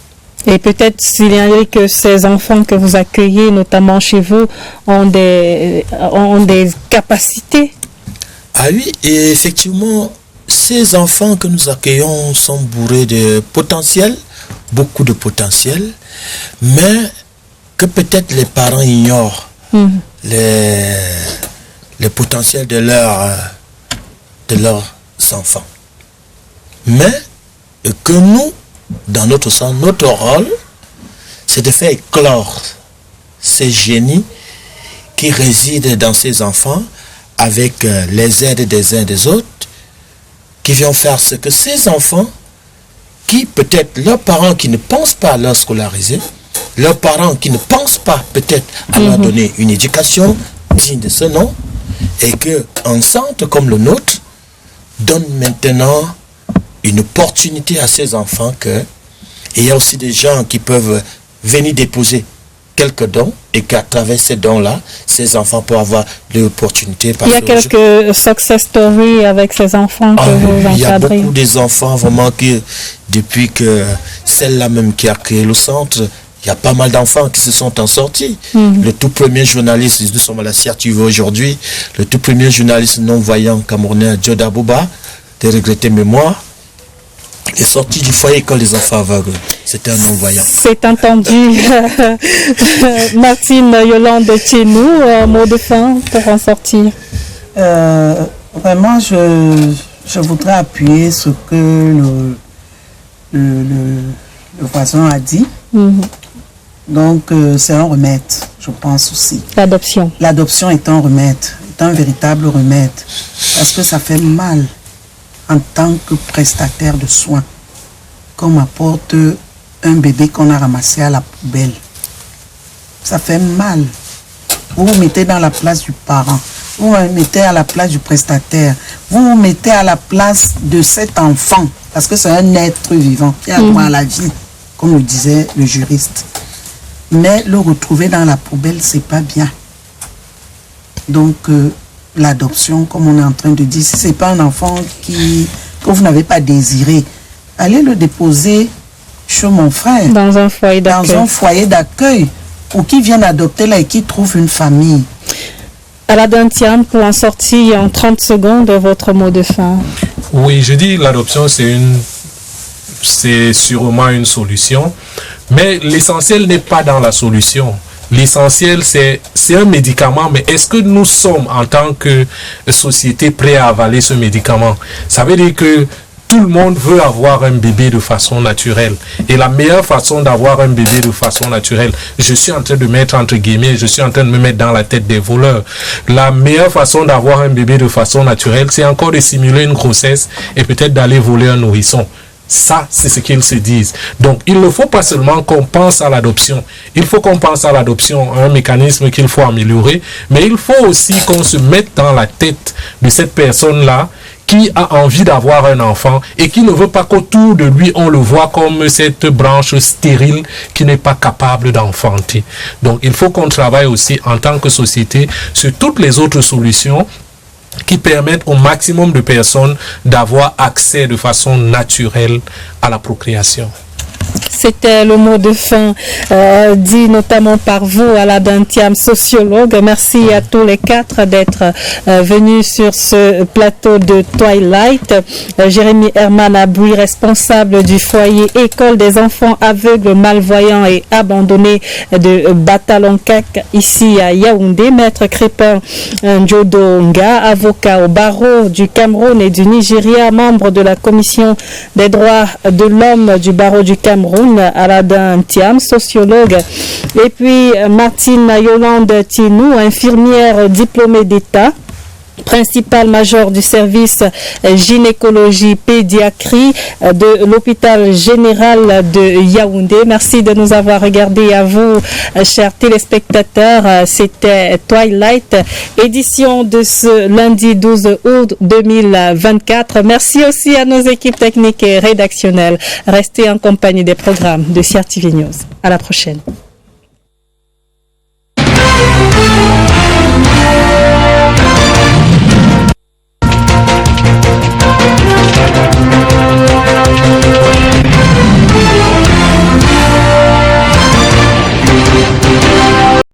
A: Et peut-être s'il y a que ces enfants que vous accueillez, notamment chez vous, ont des capacités.
G: Ah oui, et effectivement, ces enfants que nous accueillons sont bourrés de potentiel, beaucoup de potentiel, mais que peut-être les parents ignorent les potentiels de leurs enfants. Mais que nous, dans notre sens, notre rôle, c'est de faire éclore ces génies qui résident dans ces enfants avec les aides des uns et des autres, qui viennent faire ce que ces enfants, qui peut-être leurs parents qui ne pensent pas à leur scolariser, leurs parents qui ne pensent pas peut-être à leur donner une éducation digne de ce nom, Et qu'un centre comme le nôtre donne maintenant une opportunité à ces enfants que il y a aussi des gens qui peuvent venir déposer quelques dons et qu'à travers ces dons-là, ces enfants peuvent avoir l'opportunité.
A: Il y a quelques success stories avec ces enfants que vous encadrez.
G: Il y a beaucoup des enfants vraiment qui, depuis que celle-là même qui a créé le centre, il y a pas mal d'enfants qui se sont en sortis. Le tout premier journaliste, nous sommes à la CRTV aujourd'hui, le tout premier journaliste non-voyant camerounais, Djoda Bouba, de regretter mémoire, est sorti du foyer école des enfants aveugles. C'était un non-voyant.
A: C'est entendu. Martine Yolande Tchenou, un mot de fin pour en sortir.
D: Vraiment, je voudrais appuyer ce que le voisin a dit. Donc, c'est un remède, je pense aussi.
A: L'adoption.
D: L'adoption est un remède, est un véritable remède. Parce que ça fait mal en tant que prestataire de soins qu'on m'apporte un bébé qu'on a ramassé à la poubelle. Ça fait mal. Vous vous mettez dans la place du parent. Vous vous mettez à la place du prestataire. Vous vous mettez à la place de cet enfant. Parce que c'est un être vivant qui a droit à la vie, comme le disait le juriste. Mais le retrouver dans la poubelle, c'est pas bien. Donc, l'adoption, comme on est en train de dire, si ce n'est pas un enfant que vous n'avez pas désiré, allez le déposer chez mon frère.
A: Dans un foyer d'accueil.
D: Dans un foyer d'accueil. Ou qui viennent adopter là et qui trouvent une famille.
A: Aladin Thiam, pour en sortir en 30 secondes, votre mot de fin.
C: Oui, je dis l'adoption, c'est sûrement une solution. Mais l'essentiel n'est pas dans la solution. L'essentiel, c'est un médicament, mais est-ce que nous sommes, en tant que société, prêts à avaler ce médicament? Ça veut dire que tout le monde veut avoir un bébé de façon naturelle. Et la meilleure façon d'avoir un bébé de façon naturelle, je suis en train de mettre entre guillemets, je suis en train de me mettre dans la tête des voleurs. La meilleure façon d'avoir un bébé de façon naturelle, c'est encore de simuler une grossesse et peut-être d'aller voler un nourrisson. Ça, c'est ce qu'ils se disent. Donc, il ne faut pas seulement qu'on pense à l'adoption. Il faut qu'on pense à l'adoption, un mécanisme qu'il faut améliorer, mais il faut aussi qu'on se mette dans la tête de cette personne-là qui a envie d'avoir un enfant et qui ne veut pas qu'autour de lui, on le voit comme cette branche stérile qui n'est pas capable d'enfanter. Donc, il faut qu'on travaille aussi en tant que société sur toutes les autres solutions qui permettent au maximum de personnes d'avoir accès de façon naturelle à la procréation.
A: C'était le mot de fin dit notamment par vous, Aladin Thiam, sociologue. Merci à tous les quatre d'être venus sur ce plateau de Twilight. Jérémy Herman Aboui, responsable du foyer École des enfants aveugles, malvoyants et abandonnés de Batalonkak, ici à Yaoundé. Maître Crépin Njodonga, avocat au barreau du Cameroun et du Nigeria, membre de la commission des droits de l'homme du barreau du Cameroun. Aladin Thiam, sociologue, et puis Martine Yolande Tchenou, infirmière diplômée d'État, principal major du service gynécologie pédiatrie de l'hôpital général de Yaoundé. Merci de nous avoir regardés. À vous, chers téléspectateurs, c'était Twilight, édition de ce lundi 12 août 2024. Merci aussi à nos équipes techniques et rédactionnelles. Restez en compagnie des programmes de CRTV News. À la prochaine.